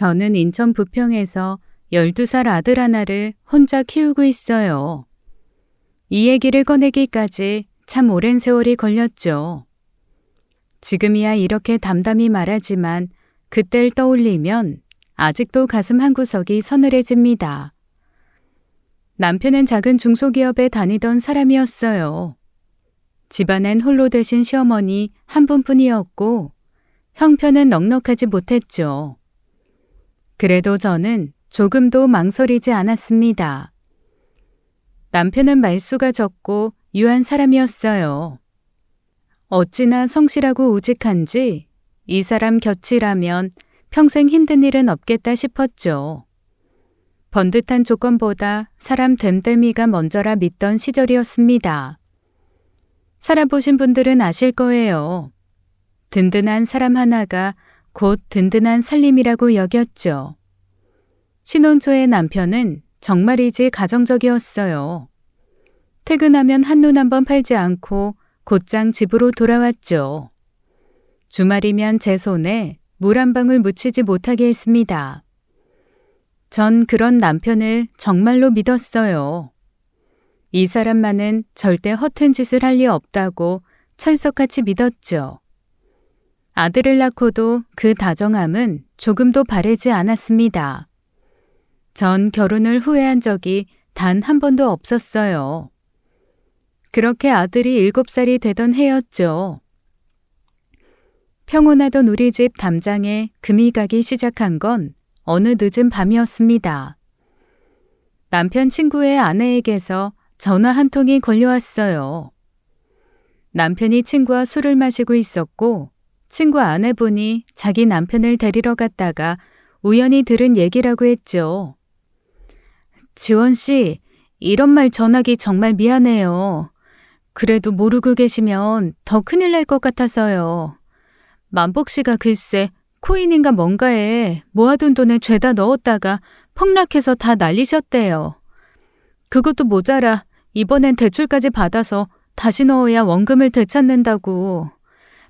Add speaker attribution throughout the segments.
Speaker 1: 저는 인천 부평에서 12살 아들 하나를 혼자 키우고 있어요. 이 얘기를 꺼내기까지 참 오랜 세월이 걸렸죠. 지금이야 이렇게 담담히 말하지만 그때를 떠올리면 아직도 가슴 한구석이 서늘해집니다. 남편은 작은 중소기업에 다니던 사람이었어요. 집안엔 홀로 되신 시어머니 한 분뿐이었고 형편은 넉넉하지 못했죠. 그래도 저는 조금도 망설이지 않았습니다. 남편은 말수가 적고 유한 사람이었어요. 어찌나 성실하고 우직한지 이 사람 곁이라면 평생 힘든 일은 없겠다 싶었죠. 번듯한 조건보다 사람 됨됨이가 먼저라 믿던 시절이었습니다. 살아보신 분들은 아실 거예요. 든든한 사람 하나가 곧 든든한 살림이라고 여겼죠. 신혼 초의 남편은 정말이지 가정적이었어요. 퇴근하면 한눈 한번 팔지 않고 곧장 집으로 돌아왔죠. 주말이면 제 손에 물 한 방울 묻히지 못하게 했습니다. 전 그런 남편을 정말로 믿었어요. 이 사람만은 절대 허튼 짓을 할 리 없다고 철석같이 믿었죠. 아들을 낳고도 그 다정함은 조금도 바래지 않았습니다. 전 결혼을 후회한 적이 단 한 번도 없었어요. 그렇게 아들이 7살이 되던 해였죠. 평온하던 우리 집 담장에 금이 가기 시작한 건 어느 늦은 밤이었습니다. 남편 친구의 아내에게서 전화 한 통이 걸려왔어요. 남편이 친구와 술을 마시고 있었고 친구 아내분이 자기 남편을 데리러 갔다가 우연히 들은 얘기라고 했죠. 지원 씨, 이런 말 전하기 정말 미안해요. 그래도 모르고 계시면 더 큰일 날 것 같아서요. 만복 씨가 글쎄 코인인가 뭔가에 모아둔 돈을 죄다 넣었다가 폭락해서 다 날리셨대요. 그것도 모자라 이번엔 대출까지 받아서 다시 넣어야 원금을 되찾는다고.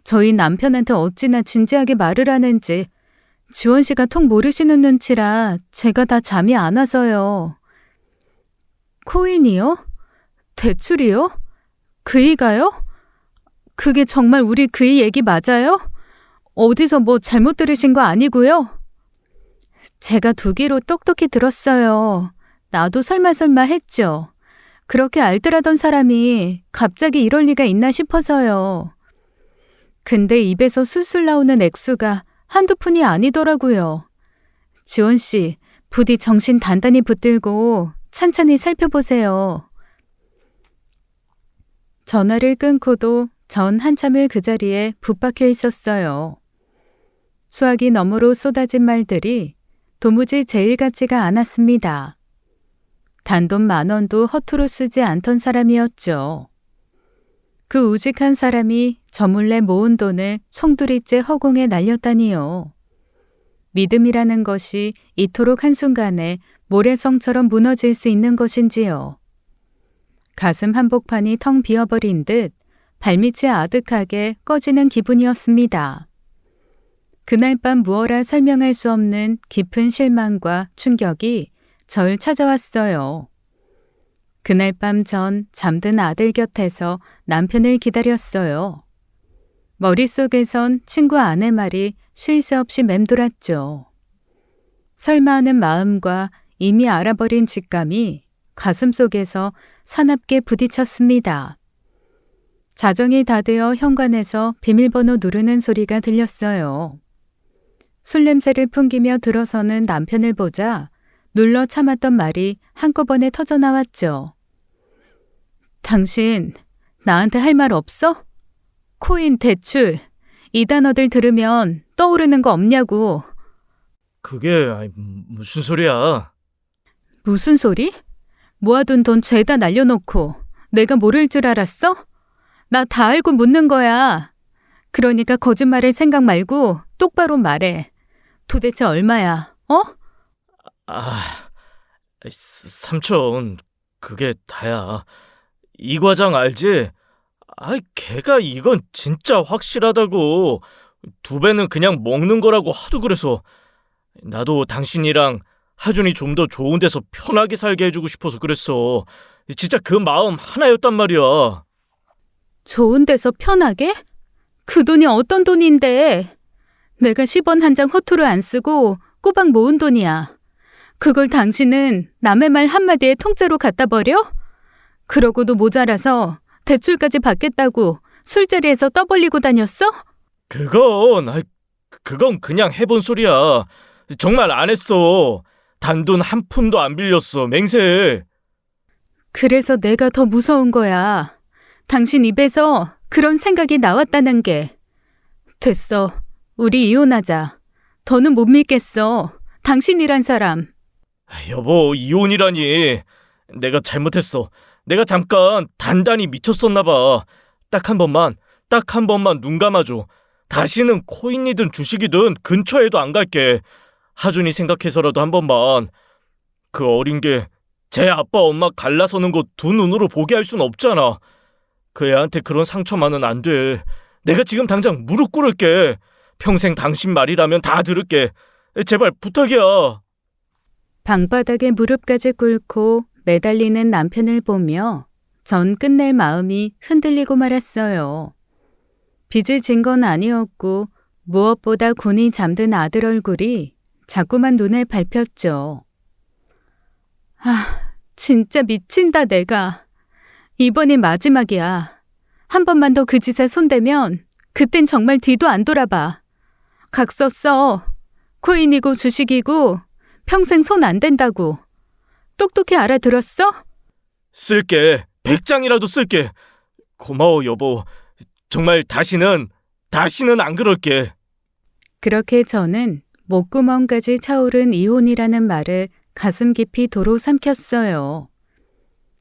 Speaker 1: 저희 남편한테 어찌나 진지하게 말을 하는지 지원 씨가 통 모르시는 눈치라 제가 다 잠이 안 와서요. 코인이요? 대출이요? 그이가요? 그게 정말 우리 그이 얘기 맞아요? 어디서 뭐 잘못 들으신 거 아니고요? 제가 두 귀로 똑똑히 들었어요. 나도 설마 했죠. 그렇게 알뜰하던 사람이 갑자기 이럴 리가 있나 싶어서요. 근데 입에서 술술 나오는 액수가 한두 푼이 아니더라고요. 지원 씨, 부디 정신 단단히 붙들고 찬찬히 살펴보세요. 전화를 끊고도 전 한참을 그 자리에 붙박혀 있었어요. 수화기 너머로 쏟아진 말들이 도무지 제일 같지가 않았습니다. 단돈 10,000원도 허투루 쓰지 않던 사람이었죠. 그 우직한 사람이 저 몰래 모은 돈을 송두리째 허공에 날렸다니요. 믿음이라는 것이 이토록 한순간에 모래성처럼 무너질 수 있는 것인지요. 가슴 한복판이 텅 비어버린 듯 발밑이 아득하게 꺼지는 기분이었습니다. 그날 밤 무어라 설명할 수 없는 깊은 실망과 충격이 절 찾아왔어요. 그날 밤 전 잠든 아들 곁에서 남편을 기다렸어요. 머릿속에선 친구 아내 말이 쉴 새 없이 맴돌았죠. 설마 하는 마음과 이미 알아버린 직감이 가슴속에서 사납게 부딪혔습니다. 자정이 다 되어 현관에서 비밀번호 누르는 소리가 들렸어요. 술 냄새를 풍기며 들어서는 남편을 보자 눌러 참았던 말이 한꺼번에 터져나왔죠. 당신 나한테 할 말 없어? 코인, 대출, 이 단어들 들으면 떠오르는 거 없냐고.
Speaker 2: 그게 무슨 소리야?
Speaker 1: 무슨 소리? 모아둔 돈 죄다 날려놓고 내가 모를 줄 알았어? 나 다 알고 묻는 거야. 그러니까 거짓말할 생각 말고 똑바로 말해. 도대체 얼마야, 어?
Speaker 2: 삼촌, 그게 다야. 이 과장 알지? 걔가 이건 진짜 확실하다고. 2배는 그냥 먹는 거라고 하도 그래서. 나도 당신이랑 하준이 좀 더 좋은 데서 편하게 살게 해주고 싶어서 그랬어. 진짜 그 마음 하나였단 말이야.
Speaker 1: 좋은 데서 편하게? 그 돈이 어떤 돈인데? 내가 10원 한 장 허투루 안 쓰고 꼬박 모은 돈이야. 그걸 당신은 남의 말 한마디에 통째로 갖다 버려? 그러고도 모자라서 대출까지 받겠다고 술자리에서 떠벌리고 다녔어?
Speaker 2: 그건 그냥 해본 소리야. 정말 안 했어. 단돈 한 푼도 안 빌렸어. 맹세.
Speaker 1: 그래서 내가 더 무서운 거야. 당신 입에서 그런 생각이 나왔다는 게. 됐어. 우리 이혼하자. 더는 못 믿겠어. 당신이란 사람.
Speaker 2: 여보, 이혼이라니. 내가 잘못했어. 내가 잠깐 단단히 미쳤었나 봐. 딱 한 번만 눈 감아줘. 다시는 코인이든 주식이든 근처에도 안 갈게. 하준이 생각해서라도 한 번만. 그 어린 게 제 아빠 엄마 갈라서는 거 두 눈으로 보게 할 순 없잖아. 그 애한테 그런 상처만은 안 돼. 내가 지금 당장 무릎 꿇을게. 평생 당신 말이라면 다 들을게. 제발 부탁이야.
Speaker 1: 방바닥에 무릎까지 꿇고 매달리는 남편을 보며 전 끝낼 마음이 흔들리고 말았어요. 빚을 진 건 아니었고 무엇보다 곤히 잠든 아들 얼굴이 자꾸만 눈에 밟혔죠. 진짜 미친다 내가. 이번이 마지막이야. 한 번만 더 그 짓에 손대면 그땐 정말 뒤도 안 돌아봐. 각서 써. 코인이고 주식이고 평생 손 안 댄다고. 똑똑히 알아들었어?
Speaker 2: 쓸게. 100장이라도 쓸게. 고마워 여보. 정말 다시는 안 그럴게.
Speaker 1: 그렇게 저는 목구멍까지 차오른 이혼이라는 말을 가슴 깊이 도로 삼켰어요.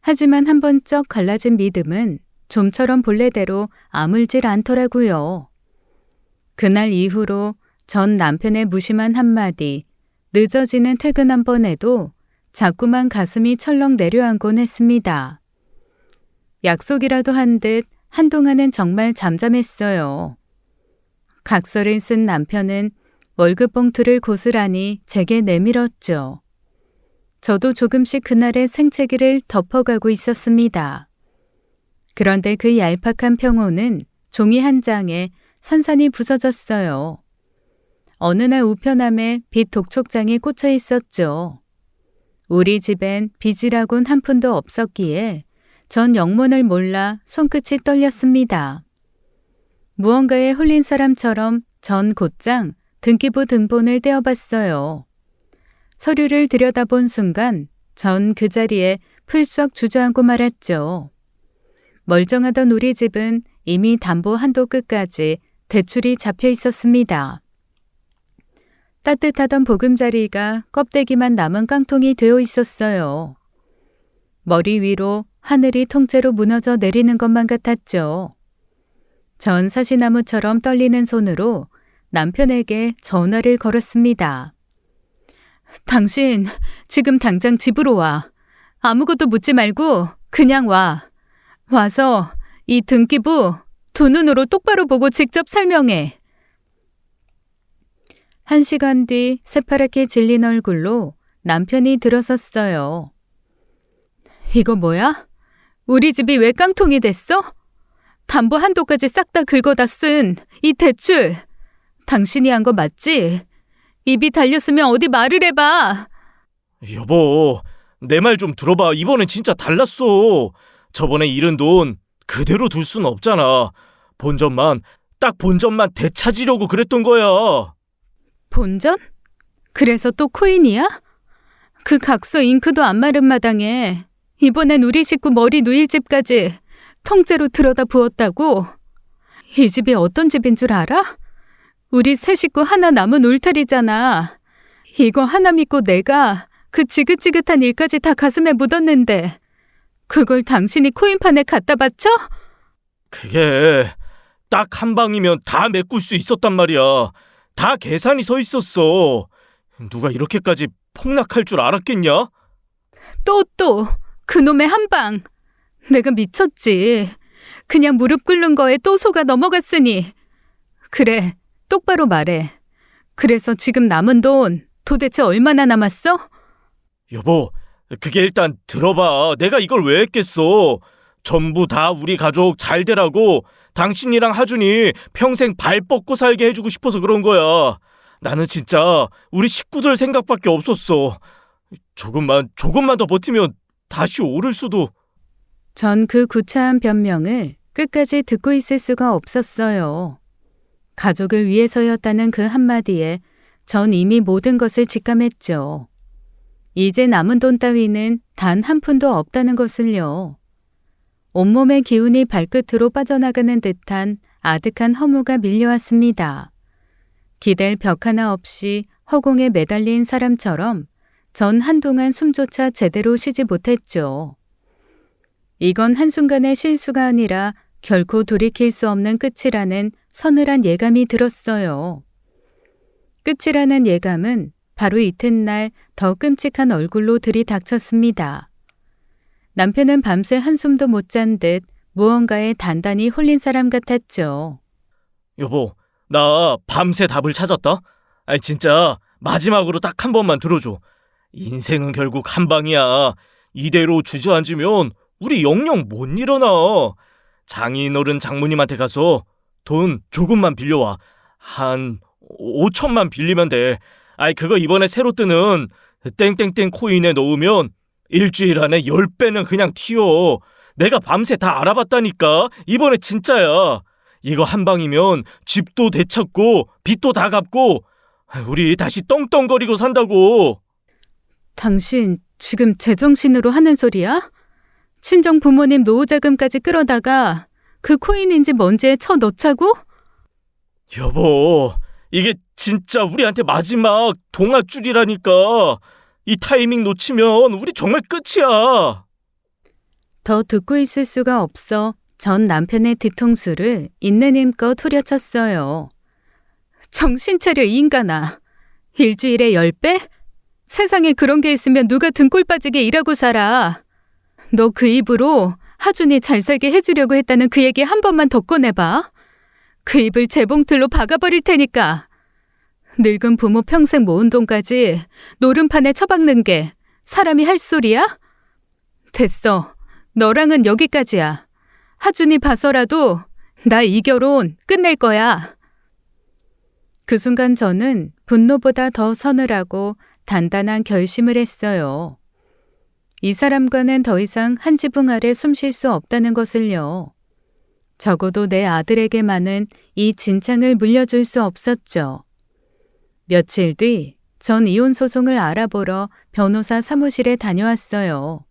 Speaker 1: 하지만 한 번 쩍 갈라진 믿음은 좀처럼 본래대로 아물질 않더라고요. 그날 이후로 전 남편의 무심한 한마디, 늦어지는 퇴근 한 번에도 자꾸만 가슴이 철렁 내려앉곤 했습니다. 약속이라도 한 듯 한동안은 정말 잠잠했어요. 각서를 쓴 남편은 월급 봉투를 고스란히 제게 내밀었죠. 저도 조금씩 그날의 생채기를 덮어가고 있었습니다. 그런데 그 얄팍한 평호는 종이 한 장에 산산이 부서졌어요. 어느 날 우편함에 빚 독촉장이 꽂혀 있었죠. 우리 집엔 빚이라곤 한 푼도 없었기에 전 영문을 몰라 손끝이 떨렸습니다. 무언가에 홀린 사람처럼 전 곧장 등기부 등본을 떼어봤어요. 서류를 들여다본 순간 전 그 자리에 풀썩 주저앉고 말았죠. 멀쩡하던 우리 집은 이미 담보 한도 끝까지 대출이 잡혀 있었습니다. 따뜻하던 보금자리가 껍데기만 남은 깡통이 되어 있었어요. 머리 위로 하늘이 통째로 무너져 내리는 것만 같았죠. 전 사시나무처럼 떨리는 손으로 남편에게 전화를 걸었습니다. 당신 지금 당장 집으로 와. 아무것도 묻지 말고 그냥 와. 와서 이 등기부 두 눈으로 똑바로 보고 직접 설명해. 1시간 뒤 새파랗게 질린 얼굴로 남편이 들어섰어요. 이거 뭐야? 우리 집이 왜 깡통이 됐어? 담보 한도까지 싹 다 긁어다 쓴 이 대출. 당신이 한 거 맞지? 입이 달렸으면 어디 말을 해봐.
Speaker 2: 여보, 내 말 좀 들어봐. 이번엔 진짜 달랐어. 저번에 잃은 돈 그대로 둘 순 없잖아. 딱 본전만 되찾으려고 그랬던 거야.
Speaker 1: 본전? 그래서 또 코인이야? 그 각서 잉크도 안 마른 마당에 이번엔 우리 식구 머리 누일 집까지 통째로 들여다 부었다고? 이 집이 어떤 집인 줄 알아? 우리 세 식구 하나 남은 울타리잖아. 이거 하나 믿고 내가 그 지긋지긋한 일까지 다 가슴에 묻었는데 그걸 당신이 코인판에 갖다 바쳐?
Speaker 2: 그게 딱 한 방이면 다 메꿀 수 있었단 말이야. 다 계산이 서 있었어. 누가 이렇게까지 폭락할 줄 알았겠냐?
Speaker 1: 또 그놈의 한 방. 내가 미쳤지. 그냥 무릎 꿇는 거에 또 속아 넘어갔으니. 그래, 똑바로 말해. 그래서 지금 남은 돈 도대체 얼마나 남았어?
Speaker 2: 여보, 그게 일단 들어봐. 내가 이걸 왜 했겠어? 전부 다 우리 가족 잘 되라고 당신이랑 하준이 평생 발 뻗고 살게 해주고 싶어서 그런 거야. 나는 진짜 우리 식구들 생각밖에 없었어. 조금만 더 버티면 다시 오를 수도.
Speaker 1: 전 그 구차한 변명을 끝까지 듣고 있을 수가 없었어요. 가족을 위해서였다는 그 한마디에 전 이미 모든 것을 직감했죠. 이제 남은 돈 따위는 단 한 푼도 없다는 것을요. 온몸의 기운이 발끝으로 빠져나가는 듯한 아득한 허무가 밀려왔습니다. 기댈 벽 하나 없이 허공에 매달린 사람처럼 전 한동안 숨조차 제대로 쉬지 못했죠. 이건 한순간의 실수가 아니라 결코 돌이킬 수 없는 끝이라는 서늘한 예감이 들었어요. 끝이라는 예감은 바로 이튿날 더 끔찍한 얼굴로 들이닥쳤습니다. 남편은 밤새 한숨도 못 잔 듯 무언가에 단단히 홀린 사람 같았죠.
Speaker 2: 여보, 나 밤새 답을 찾았다. 아니 진짜 마지막으로 딱 한 번만 들어줘. 인생은 결국 한 방이야. 이대로 주저앉으면 우리 영영 못 일어나. 장인어른 장모님한테 가서 돈 조금만 빌려와. 한 5천만 빌리면 돼. 아이 그거 이번에 새로 뜨는 땡땡땡 코인에 넣으면 일주일 안에 10배는 그냥 튀어. 내가 밤새 다 알아봤다니까. 이번에 진짜야. 이거 한 방이면 집도 되찾고 빚도 다 갚고 우리 다시 떵떵거리고 산다고.
Speaker 1: 당신 지금 제정신으로 하는 소리야? 친정 부모님 노후자금까지 끌어다가 그 코인인지 뭔지에 쳐 넣자고?
Speaker 2: 여보, 이게 진짜 우리한테 마지막 동아줄이라니까. 이 타이밍 놓치면 우리 정말 끝이야.
Speaker 1: 더 듣고 있을 수가 없어 전 남편의 뒤통수를 있는 힘껏 후려쳤어요. 정신 차려 이 인간아. 일주일에 10배? 세상에 그런 게 있으면 누가 등골 빠지게 일하고 살아. 너 그 입으로 하준이 잘 살게 해주려고 했다는 그 얘기 한 번만 더 꺼내봐. 그 입을 재봉틀로 박아버릴 테니까. 늙은 부모 평생 모은 돈까지 노름판에 처박는 게 사람이 할 소리야? 됐어. 너랑은 여기까지야. 하준이 봐서라도 나 이 결혼 끝낼 거야. 그 순간 저는 분노보다 더 서늘하고 단단한 결심을 했어요. 이 사람과는 더 이상 한 지붕 아래 숨 쉴 수 없다는 것을요. 적어도 내 아들에게만은 이 진창을 물려줄 수 없었죠. 며칠 뒤 전 이혼 소송을 알아보러 변호사 사무실에 다녀왔어요.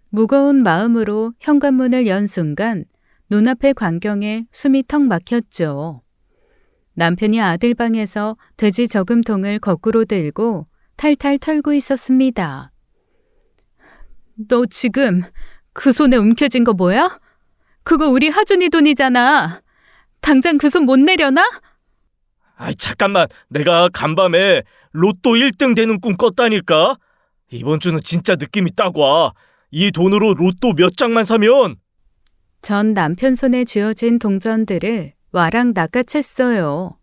Speaker 1: 무거운 마음으로 현관문을 연 순간 눈앞의 광경에 숨이 턱 막혔죠. 남편이 아들 방에서 돼지 저금통을 거꾸로 들고 탈탈 털고 있었습니다. 너 지금 그 손에 움켜쥔 거 뭐야? 그거 우리 하준이 돈이잖아. 당장 그 손 못 내려놔?
Speaker 2: 아이 잠깐만, 내가 간밤에 로또 1등 되는 꿈 꿨다니까. 이번 주는 진짜 느낌이 딱 와. 이 돈으로 로또 몇 장만 사면.
Speaker 1: 전 남편 손에 쥐어진 동전들을 와랑 낚아챘어요.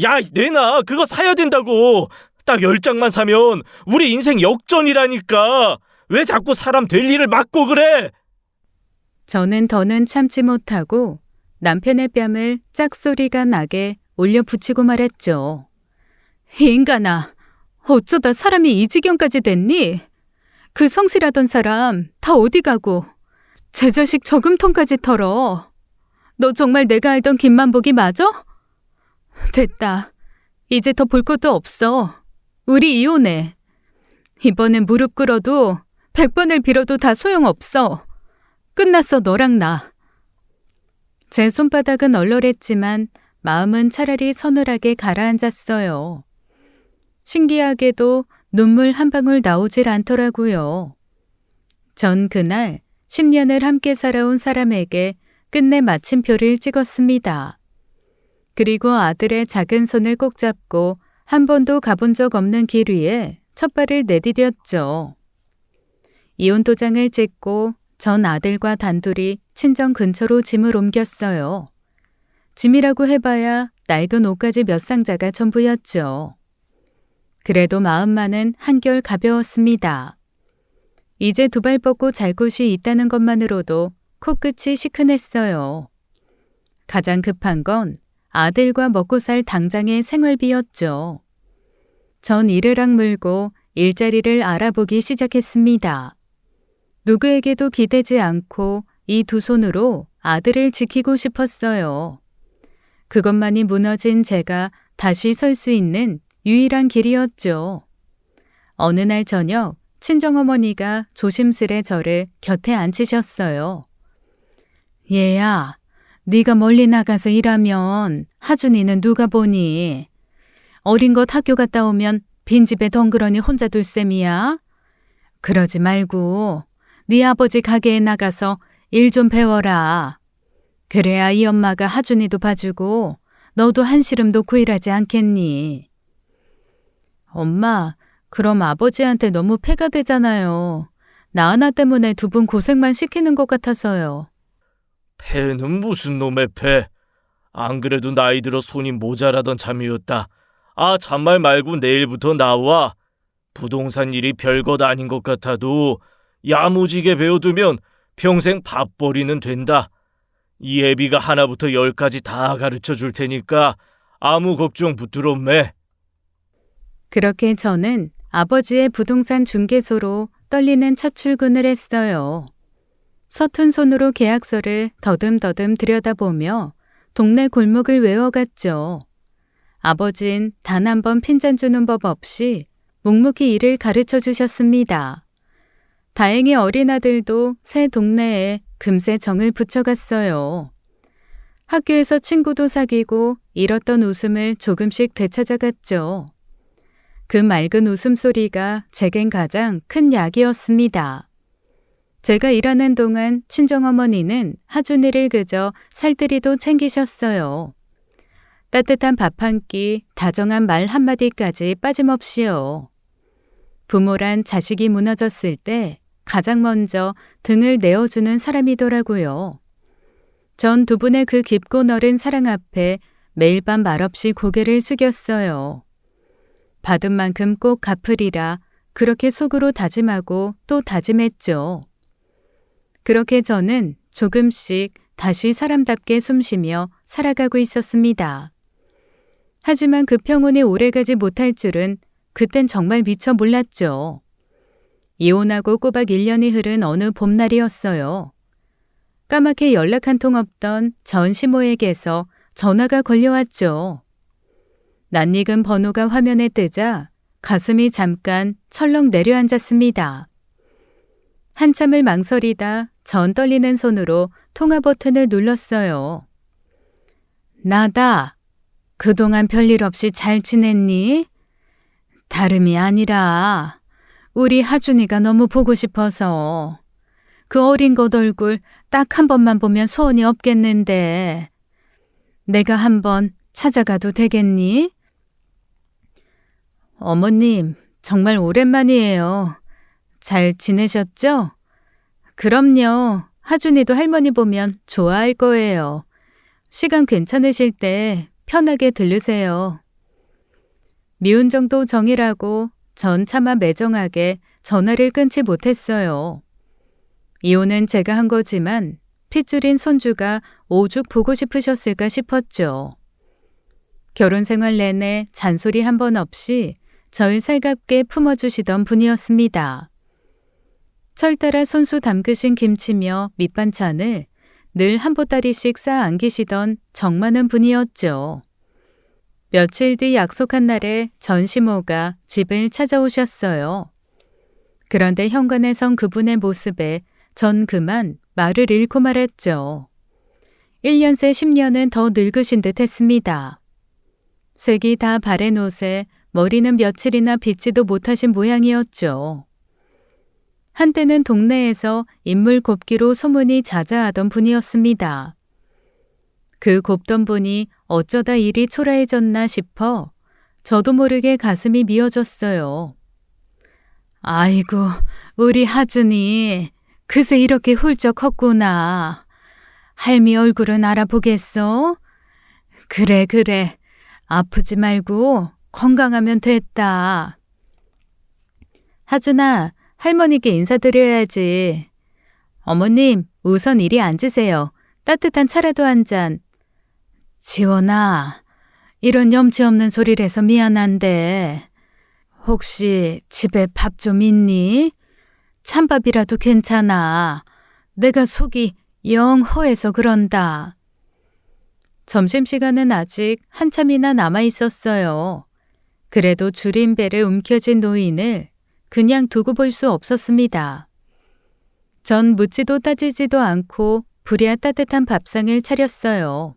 Speaker 2: 야, 내놔. 그거 사야 된다고. 딱 10장만 사면 우리 인생 역전이라니까. 왜 자꾸 사람 될 일을 막고 그래?
Speaker 1: 저는 더는 참지 못하고 남편의 뺨을 짝소리가 나게 올려 붙이고 말했죠. 이 인간아, 어쩌다 사람이 이 지경까지 됐니? 그 성실하던 사람 다 어디 가고 제 자식 저금통까지 털어. 너 정말 내가 알던 김만복이 맞아? 됐다. 이제 더 볼 것도 없어. 우리 이혼해. 이번엔 무릎 꿇어도 100번을 빌어도 다 소용없어. 끝났어, 너랑 나. 제 손바닥은 얼얼했지만 마음은 차라리 서늘하게 가라앉았어요. 신기하게도 눈물 한 방울 나오질 않더라고요. 전 그날 10년을 함께 살아온 사람에게 끝내 마침표를 찍었습니다. 그리고 아들의 작은 손을 꼭 잡고 한 번도 가본 적 없는 길 위에 첫 발을 내디뎠죠. 이혼 도장을 찍고 전 아들과 단둘이 친정 근처로 짐을 옮겼어요. 짐이라고 해봐야 낡은 옷가지 몇 상자가 전부였죠. 그래도 마음만은 한결 가벼웠습니다. 이제 두 발 뻗고 잘 곳이 있다는 것만으로도 코끝이 시큰했어요. 가장 급한 건 아들과 먹고 살 당장의 생활비였죠. 전 이를 악물고 일자리를 알아보기 시작했습니다. 누구에게도 기대지 않고 이 두 손으로 아들을 지키고 싶었어요. 그것만이 무너진 제가 다시 설 수 있는 유일한 길이었죠. 어느 날 저녁 친정어머니가 조심스레 저를 곁에 앉히셨어요. 얘야, 네가 멀리 나가서 일하면 하준이는 누가 보니? 어린 것 학교 갔다 오면 빈집에 덩그러니 혼자 둘 셈이야? 그러지 말고 네 아버지 가게에 나가서 일 좀 배워라. 그래야 이 엄마가 하준이도 봐주고 너도 한시름 놓고 일하지 않겠니? 엄마, 그럼 아버지한테 너무 폐가 되잖아요. 나 하나 때문에 두 분 고생만 시키는 것 같아서요.
Speaker 2: 패는 무슨 놈의 패? 안 그래도 나이 들어 손이 모자라던 참이었다. 아, 잔말 말고 내일부터 나와. 부동산 일이 별것 아닌 것 같아도 야무지게 배워두면 평생 밥벌이는 된다. 이 애비가 하나부터 열까지 다 가르쳐 줄 테니까 아무 걱정 붙들어 매.
Speaker 1: 그렇게 저는 아버지의 부동산 중개소로 떨리는 첫 출근을 했어요. 서툰 손으로 계약서를 더듬더듬 들여다보며 동네 골목을 외워갔죠. 아버진 단 한 번 핀잔 주는 법 없이 묵묵히 일을 가르쳐 주셨습니다. 다행히 어린 아들도 새 동네에 금세 정을 붙여갔어요. 학교에서 친구도 사귀고 잃었던 웃음을 조금씩 되찾아갔죠. 그 맑은 웃음소리가 제겐 가장 큰 약이었습니다. 제가 일하는 동안 친정어머니는 하준이를 그저 살뜰히도 챙기셨어요. 따뜻한 밥 한 끼, 다정한 말 한마디까지 빠짐없이요. 부모란 자식이 무너졌을 때 가장 먼저 등을 내어주는 사람이더라고요. 전 두 분의 그 깊고 너른 사랑 앞에 매일 밤 말없이 고개를 숙였어요. 받은 만큼 꼭 갚으리라 그렇게 속으로 다짐하고 또 다짐했죠. 그렇게 저는 조금씩 다시 사람답게 숨쉬며 살아가고 있었습니다. 하지만 그 평온이 오래가지 못할 줄은 그땐 정말 미처 몰랐죠. 이혼하고 꼬박 1년이 흐른 어느 봄날이었어요. 까맣게 연락 한 통 없던 전 시모에게서 전화가 걸려왔죠. 낯익은 번호가 화면에 뜨자 가슴이 잠깐 철렁 내려앉았습니다. 한참을 망설이다 전 떨리는 손으로 통화 버튼을 눌렀어요. 나다. 그동안 별일 없이 잘 지냈니? 다름이 아니라 우리 하준이가 너무 보고 싶어서. 그 어린 것 얼굴 딱 한 번만 보면 소원이 없겠는데. 내가 한번 찾아가도 되겠니? 어머님, 정말 오랜만이에요. 잘 지내셨죠? 그럼요. 하준이도 할머니 보면 좋아할 거예요. 시간 괜찮으실 때 편하게 들르세요. 미운 정도 정이라고 전 차마 매정하게 전화를 끊지 못했어요. 이혼은 제가 한 거지만 핏줄인 손주가 오죽 보고 싶으셨을까 싶었죠. 결혼 생활 내내 잔소리 한 번 없이 절 살갑게 품어주시던 분이었습니다. 철 따라 손수 담그신 김치며 밑반찬을 늘 한 보따리씩 쌓아 안기시던 정 많은 분이었죠. 며칠 뒤 약속한 날에 전시모가 집을 찾아오셨어요. 그런데 현관에 선 그분의 모습에 전 그만 말을 잃고 말았죠. 1년 새 10년은 더 늙으신 듯 했습니다. 색이 다 바랜 옷에 머리는 며칠이나 빗지도 못하신 모양이었죠. 한때는 동네에서 인물 곱기로 소문이 자자하던 분이었습니다. 그 곱던 분이 어쩌다 일이 초라해졌나 싶어 저도 모르게 가슴이 미어졌어요. 아이고, 우리 하준이 그새 이렇게 훌쩍 컸구나. 할미 얼굴은 알아보겠어? 그래. 아프지 말고 건강하면 됐다. 하준아, 할머니께 인사드려야지. 어머님, 우선 이리 앉으세요. 따뜻한 차라도 한 잔. 지원아, 이런 염치 없는 소리를 해서 미안한데 혹시 집에 밥 좀 있니? 찬밥이라도 괜찮아. 내가 속이 영 허해서 그런다. 점심시간은 아직 한참이나 남아 있었어요. 그래도 줄인 배를 움켜쥔 노인을 그냥 두고 볼 수 없었습니다. 전 묻지도 따지지도 않고 부랴 따뜻한 밥상을 차렸어요.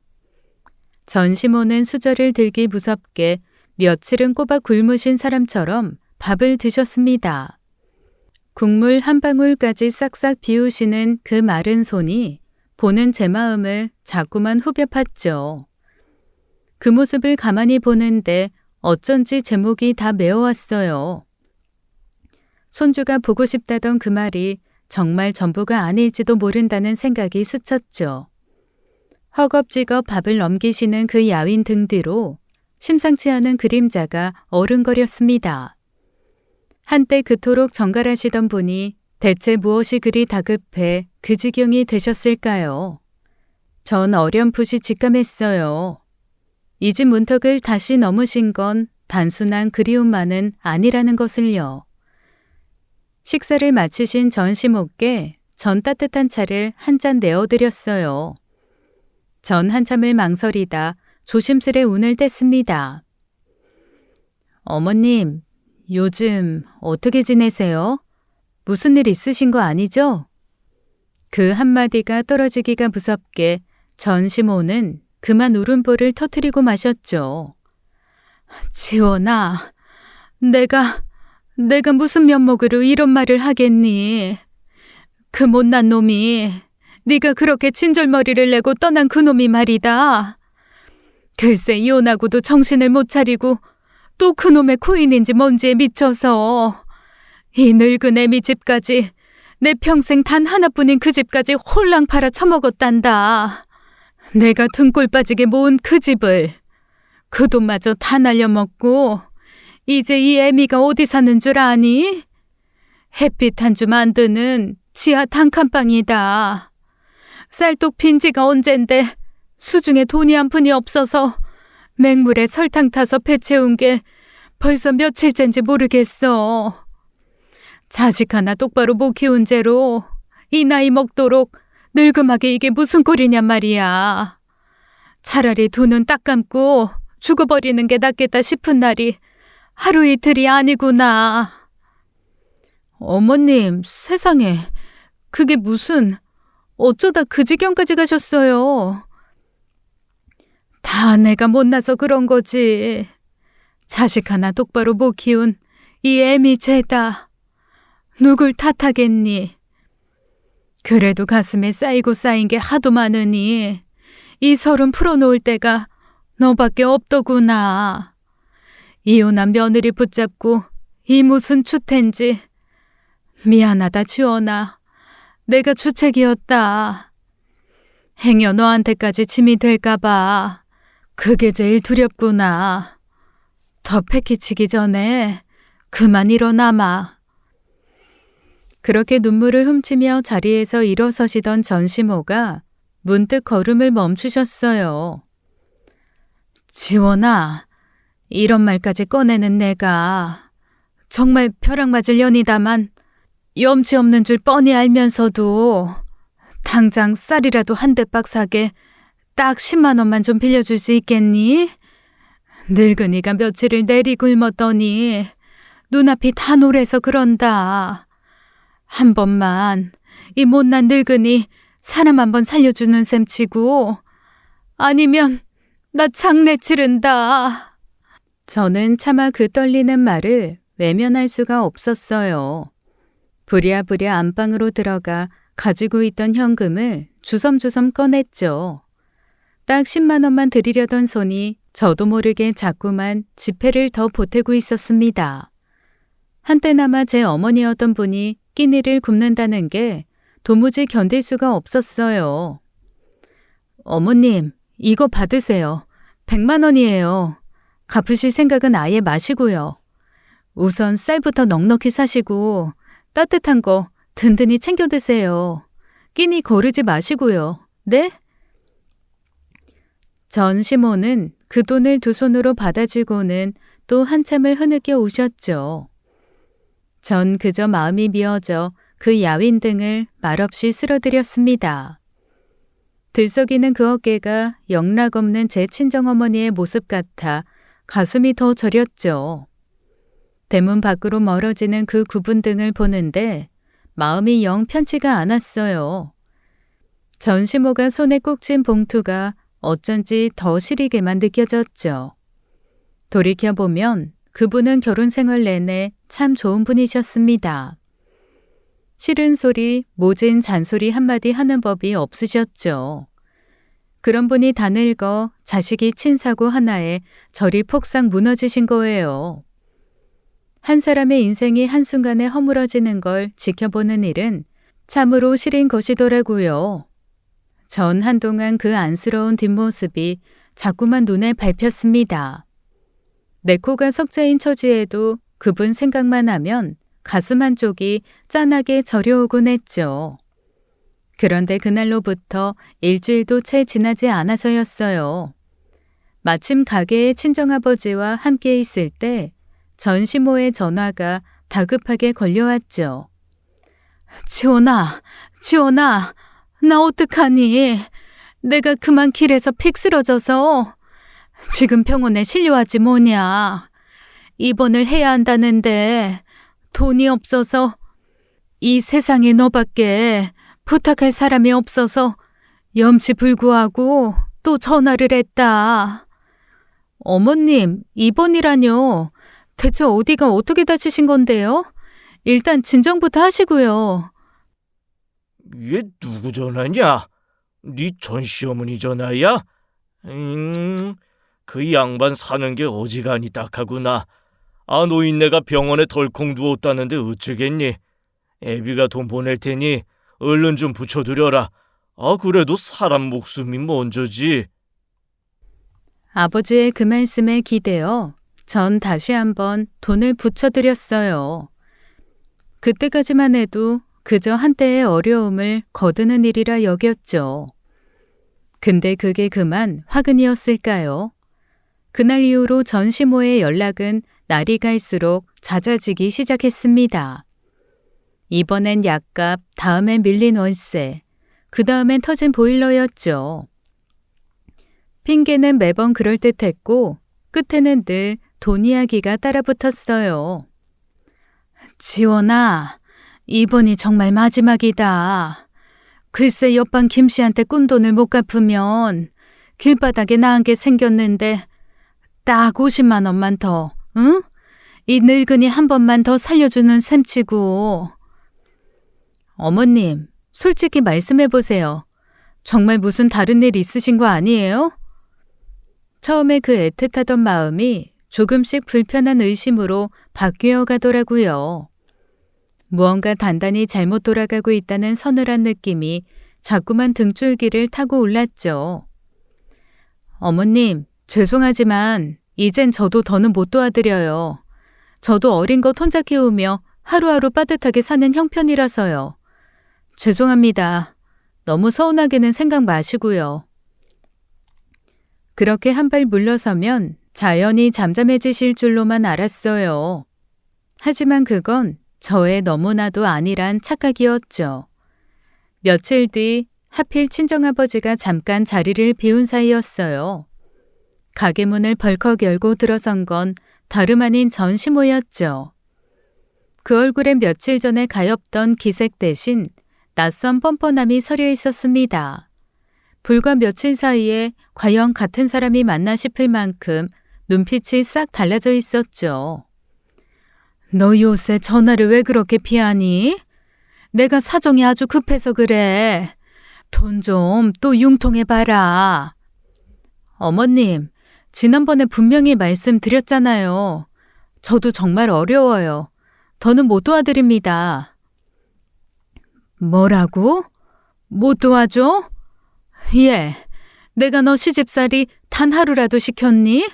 Speaker 1: 전시모는 수저를 들기 무섭게 며칠은 꼬박 굶으신 사람처럼 밥을 드셨습니다. 국물 한 방울까지 싹싹 비우시는 그 마른 손이 보는 제 마음을 자꾸만 후벼 팠죠. 그 모습을 가만히 보는데 어쩐지 제 목이 다 메어왔어요. 손주가 보고 싶다던 그 말이 정말 전부가 아닐지도 모른다는 생각이 스쳤죠. 허겁지겁 밥을 넘기시는 그 야윈 등 뒤로 심상치 않은 그림자가 어른거렸습니다. 한때 그토록 정갈하시던 분이 대체 무엇이 그리 다급해 그 지경이 되셨을까요? 전 어렴풋이 직감했어요. 이 집 문턱을 다시 넘으신 건 단순한 그리움만은 아니라는 것을요. 식사를 마치신 전시목께 전 따뜻한 차를 한 잔 내어드렸어요. 전 한참을 망설이다 조심스레 운을 뗐습니다. 어머님, 요즘 어떻게 지내세요? 무슨 일 있으신 거 아니죠? 그 한마디가 떨어지기가 무섭게 전시모는 그만 울음보를 터뜨리고 마셨죠. 지원아, 내가 무슨 면목으로 이런 말을 하겠니? 그 못난 놈이, 네가 그렇게 친절머리를 내고 떠난 그 놈이 말이다. 글쎄 이혼하고도 정신을 못 차리고 또 그 놈의 코인인지 뭔지에 미쳐서 이 늙은 애미 집까지, 내 평생 단 하나뿐인 그 집까지 홀랑 팔아 처먹었단다. 내가 등골 빠지게 모은 그 집을 그 돈마저 다 날려먹고 이제 이 애미가 어디 사는 줄 아니? 햇빛 한 주 만드는 지하 단칸방이다. 쌀독 빈지가 언젠데 수중에 돈이 한 푼이 없어서 맹물에 설탕 타서 배 채운 게 벌써 며칠째인지 모르겠어. 자식 하나 똑바로 못 키운 죄로 이 나이 먹도록 늙음하게 이게 무슨 꼴이냔 말이야. 차라리 두 눈 딱 감고 죽어버리는 게 낫겠다 싶은 날이 하루 이틀이 아니구나. 어머님, 세상에, 그게 무슨, 어쩌다 그 지경까지 가셨어요. 다 내가 못나서 그런 거지. 자식 하나 똑바로 못 키운 이 애미 죄다. 누굴 탓하겠니? 그래도 가슴에 쌓이고 쌓인 게 하도 많으니 이 서름 풀어놓을 때가 너밖에 없더구나. 이혼한 며느리 붙잡고 이 무슨 추태인지. 미안하다 지원아. 내가 주책이었다. 행여 너한테까지 짐이 될까봐 그게 제일 두렵구나. 더 패기치기 전에 그만 일어나마. 그렇게 눈물을 훔치며 자리에서 일어서시던 전시모가 문득 걸음을 멈추셨어요. 지원아, 이런 말까지 꺼내는 내가 정말 벼락 맞을 년이다만 염치 없는 줄 뻔히 알면서도 당장 쌀이라도 한 대박 사게 딱 10만 원만 좀 빌려줄 수 있겠니? 늙은이가 며칠을 내리 굶었더니 눈앞이 다 노래서 그런다. 한 번만 이 못난 늙은이 사람 한 번 살려주는 셈 치고, 아니면 나 장례 치른다. 저는 차마 그 떨리는 말을 외면할 수가 없었어요. 부랴부랴 안방으로 들어가 가지고 있던 현금을 주섬주섬 꺼냈죠. 딱 10만 원만 드리려던 손이 저도 모르게 자꾸만 지폐를 더 보태고 있었습니다. 한때나마 제 어머니였던 분이 끼니를 굶는다는 게 도무지 견딜 수가 없었어요. 어머님, 이거 받으세요. 100만 원이에요. 갚으실 생각은 아예 마시고요. 우선 쌀부터 넉넉히 사시고 따뜻한 거 든든히 챙겨 드세요. 끼니 거르지 마시고요. 네? 전 시모는 그 돈을 두 손으로 받아주고는 또 한참을 흐느껴 우셨죠. 전 그저 마음이 미어져 그 야윈 등을 말없이 쓸어드렸습니다. 들썩이는 그 어깨가 영락없는 제 친정어머니의 모습 같아 가슴이 더 저렸죠. 대문 밖으로 멀어지는 그 구분 등을 보는데 마음이 영 편치가 않았어요. 전시모가 손에 꼭 쥔 봉투가 어쩐지 더 시리게만 느껴졌죠. 돌이켜보면 그분은 결혼 생활 내내 참 좋은 분이셨습니다. 싫은 소리, 모진 잔소리 한마디 하는 법이 없으셨죠. 그런 분이 다 늙어 자식이 친 사고 하나에 저리 폭삭 무너지신 거예요. 한 사람의 인생이 한순간에 허물어지는 걸 지켜보는 일은 참으로 시린 것이더라고요. 전 한동안 그 안쓰러운 뒷모습이 자꾸만 눈에 밟혔습니다. 내 코가 석자인 처지에도 그분 생각만 하면 가슴 한쪽이 짠하게 저려오곤 했죠. 그런데 그날로부터 일주일도 채 지나지 않아서였어요. 마침 가게에 친정아버지와 함께 있을 때 전시모의 전화가 다급하게 걸려왔죠. 지원아, 나 어떡하니? 내가 그만 길에서 픽 쓰러져서 지금 병원에 실려왔지 뭐냐. 입원을 해야 한다는데 돈이 없어서 이 세상에 너밖에 부탁할 사람이 없어서 염치불구하고 또 전화를 했다. 어머님, 입원이라뇨. 대체 어디가 어떻게 다치신 건데요? 일단 진정부터 하시고요.
Speaker 2: 얘 누구 전화냐? 네 전시어머니 전화야? 그 양반 사는 게 어지간히 딱하구나. 아, 노인네가 병원에 덜컥 누웠다는데 어쩌겠니? 애비가 돈 보낼 테니 얼른 좀 붙여드려라. 아, 그래도 사람 목숨이 먼저지.
Speaker 1: 아버지의 그 말씀에 기대어 전 다시 한번 돈을 붙여드렸어요. 그때까지만 해도 그저 한때의 어려움을 거두는 일이라 여겼죠. 근데 그게 그만 화근이었을까요? 그날 이후로 전시모의 연락은 날이 갈수록 잦아지기 시작했습니다. 이번엔 약값, 다음엔 밀린 월세, 그 다음엔 터진 보일러였죠. 핑계는 매번 그럴듯했고 끝에는 늘 돈 이야기가 따라붙었어요. 지원아, 이번이 정말 마지막이다. 글쎄 옆방 김씨한테 꾼 돈을 못 갚으면 길바닥에 나은 게 생겼는데 딱 50만 원만 더, 응? 이 늙은이 한 번만 더 살려주는 셈치고. 어머님, 솔직히 말씀해보세요. 정말 무슨 다른 일 있으신 거 아니에요? 처음에 그 애틋하던 마음이 조금씩 불편한 의심으로 바뀌어 가더라고요. 무언가 단단히 잘못 돌아가고 있다는 서늘한 느낌이 자꾸만 등줄기를 타고 올랐죠. 어머님, 죄송하지만 이젠 저도 더는 못 도와드려요. 저도 어린 것 혼자 키우며 하루하루 빠듯하게 사는 형편이라서요. 죄송합니다. 너무 서운하게는 생각 마시고요. 그렇게 한 발 물러서면 자연히 잠잠해지실 줄로만 알았어요. 하지만 그건 저의 너무나도 아니란 착각이었죠. 며칠 뒤 하필 친정아버지가 잠깐 자리를 비운 사이였어요. 가게 문을 벌컥 열고 들어선 건 다름 아닌 전시모였죠. 그 얼굴엔 며칠 전에 가엾던 기색 대신 낯선 뻔뻔함이 서려 있었습니다. 불과 며칠 사이에 과연 같은 사람이 맞나 싶을 만큼 눈빛이 싹 달라져 있었죠. 너 요새 전화를 왜 그렇게 피하니? 내가 사정이 아주 급해서 그래. 돈 좀 또 융통해봐라. 어머님, 지난번에 분명히 말씀드렸잖아요. 저도 정말 어려워요. 더는 못 도와드립니다. 뭐라고? 못 도와줘? 예, 내가 너 시집살이 단 하루라도 시켰니?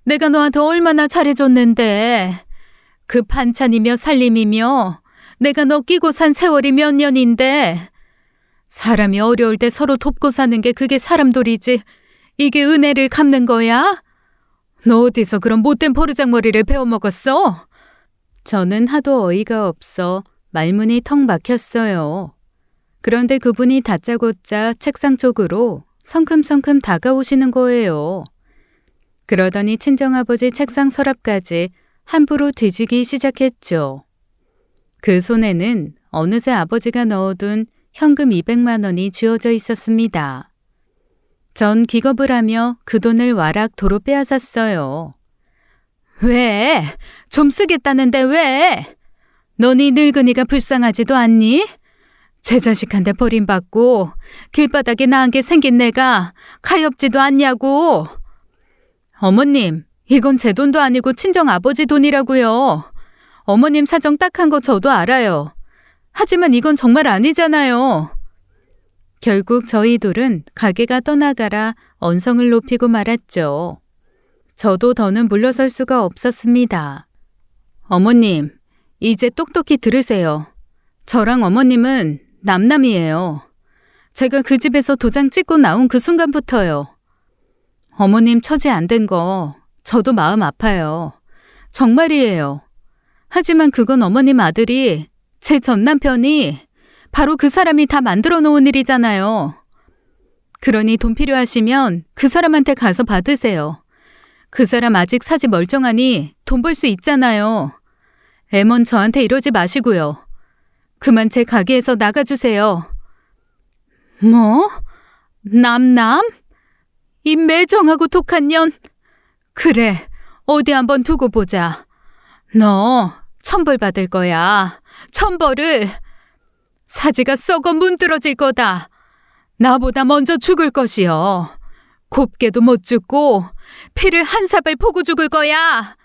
Speaker 1: 내가 너한테 얼마나 잘해줬는데. 그 반찬이며 살림이며 내가 너 끼고 산 세월이 몇 년인데 사람이 어려울 때 서로 돕고 사는 게 그게 사람돌이지 이게 은혜를 갚는 거야? 너 어디서 그런 못된 버르장머리를 배워먹었어? 저는 하도 어이가 없어 말문이 턱 막혔어요. 그런데 그분이 다짜고짜 책상 쪽으로 성큼성큼 다가오시는 거예요. 그러더니 친정아버지 책상 서랍까지 함부로 뒤지기 시작했죠. 그 손에는 어느새 아버지가 넣어둔 현금 200만 원이 쥐어져 있었습니다. 전 기겁을 하며 그 돈을 와락 도로 빼앗았어요. 왜? 좀 쓰겠다는데 왜? 너니 늙은이가 불쌍하지도 않니? 제 자식한테 버림받고 길바닥에 나은 게 생긴 내가 가엾지도 않냐고. 어머님, 이건 제 돈도 아니고 친정아버지 돈이라고요. 어머님 사정 딱한 거 저도 알아요. 하지만 이건 정말 아니잖아요. 결국 저희 둘은 가게가 떠나가라 언성을 높이고 말았죠. 저도 더는 물러설 수가 없었습니다. 어머님, 이제 똑똑히 들으세요. 저랑 어머님은 남남이에요. 제가 그 집에서 도장 찍고 나온 그 순간부터요. 어머님 처지 안 된 거 저도 마음 아파요. 정말이에요. 하지만 그건 어머님 아들이 제 전 남편이 바로 그 사람이 다 만들어 놓은 일이잖아요. 그러니 돈 필요하시면 그 사람한테 가서 받으세요. 그 사람 아직 사지 멀쩡하니 돈 벌 수 있잖아요. 애먼 저한테 이러지 마시고요. 그만 제 가게에서 나가주세요. 뭐? 남남? 이 매정하고 독한 년? 그래, 어디 한번 두고 보자. 너 천벌 받을 거야. 천벌을. 사지가 썩어 문드러질 거다. 나보다 먼저 죽을 것이여. 곱게도 못 죽고 피를 한 사발 보고 죽을 거야.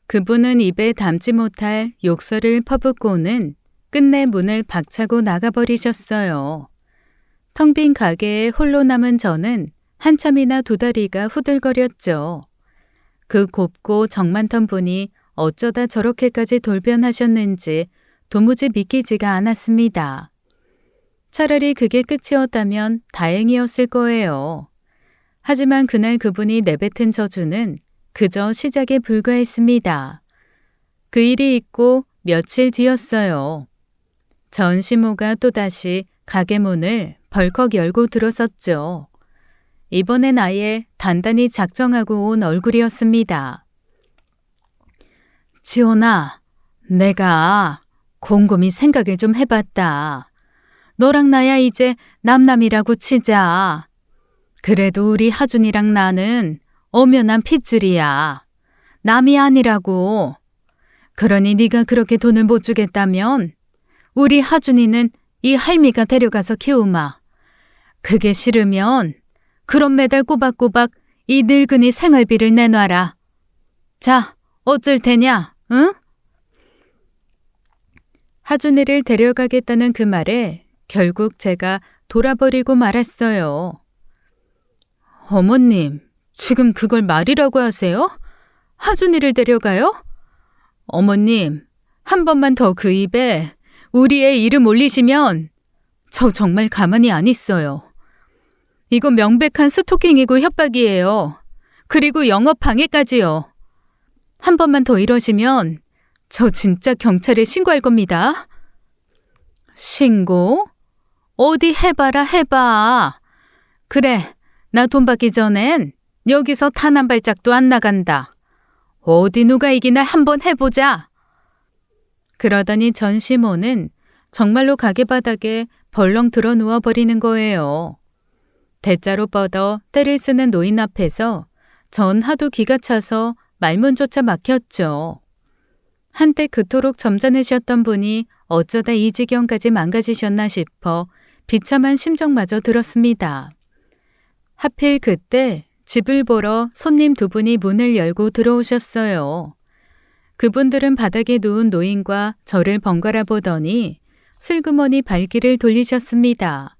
Speaker 1: 그분은 입에 담지 못할 욕설을 퍼붓고는 끝내 문을 박차고 나가버리셨어요. 텅 빈 가게에 홀로 남은 저는 한참이나 두 다리가 후들거렸죠. 그 곱고 정 많던 분이 어쩌다 저렇게까지 돌변하셨는지 도무지 믿기지가 않았습니다. 차라리 그게 끝이었다면 다행이었을 거예요. 하지만 그날 그분이 내뱉은 저주는 그저 시작에 불과했습니다. 그 일이 있고 며칠 뒤였어요. 전 시모가 또다시 가게 문을 벌컥 열고 들어섰죠. 이번엔 아예 단단히 작정하고 온 얼굴이었습니다. 지원아, 내가 곰곰이 생각을 좀 해봤다. 너랑 나야 이제 남남이라고 치자. 그래도 우리 하준이랑 나는 엄연한 핏줄이야. 남이 아니라고. 그러니 네가 그렇게 돈을 못 주겠다면 우리 하준이는 이 할미가 데려가서 키우마. 그게 싫으면 그럼 매달 꼬박꼬박 이 늙은이 생활비를 내놔라. 자, 어쩔 테냐, 응? 하준이를 데려가겠다는 그 말에 결국 제가 돌아버리고 말았어요. 어머님, 지금 그걸 말이라고 하세요? 하준이를 데려가요? 어머님, 한 번만 더 그 입에 우리의 이름 올리시면 저 정말 가만히 안 있어요. 이건 명백한 스토킹이고 협박이에요. 그리고 영업 방해까지요. 한 번만 더 이러시면 저 진짜 경찰에 신고할 겁니다. 신고? 어디 해봐라 해봐. 그래, 나 돈 받기 전엔 여기서 단 한 발짝도 안 나간다. 어디 누가 이기나 한번 해보자. 그러더니 전 시모는 정말로 가게 바닥에 벌렁 들어 누워버리는 거예요. 대자로 뻗어 때를 쓰는 노인 앞에서 전 하도 기가 차서 말문조차 막혔죠. 한때 그토록 점잖으셨던 분이 어쩌다 이 지경까지 망가지셨나 싶어 비참한 심정마저 들었습니다. 하필 그때 집을 보러 손님 두 분이 문을 열고 들어오셨어요. 그분들은 바닥에 누운 노인과 저를 번갈아 보더니 슬그머니 발길을 돌리셨습니다.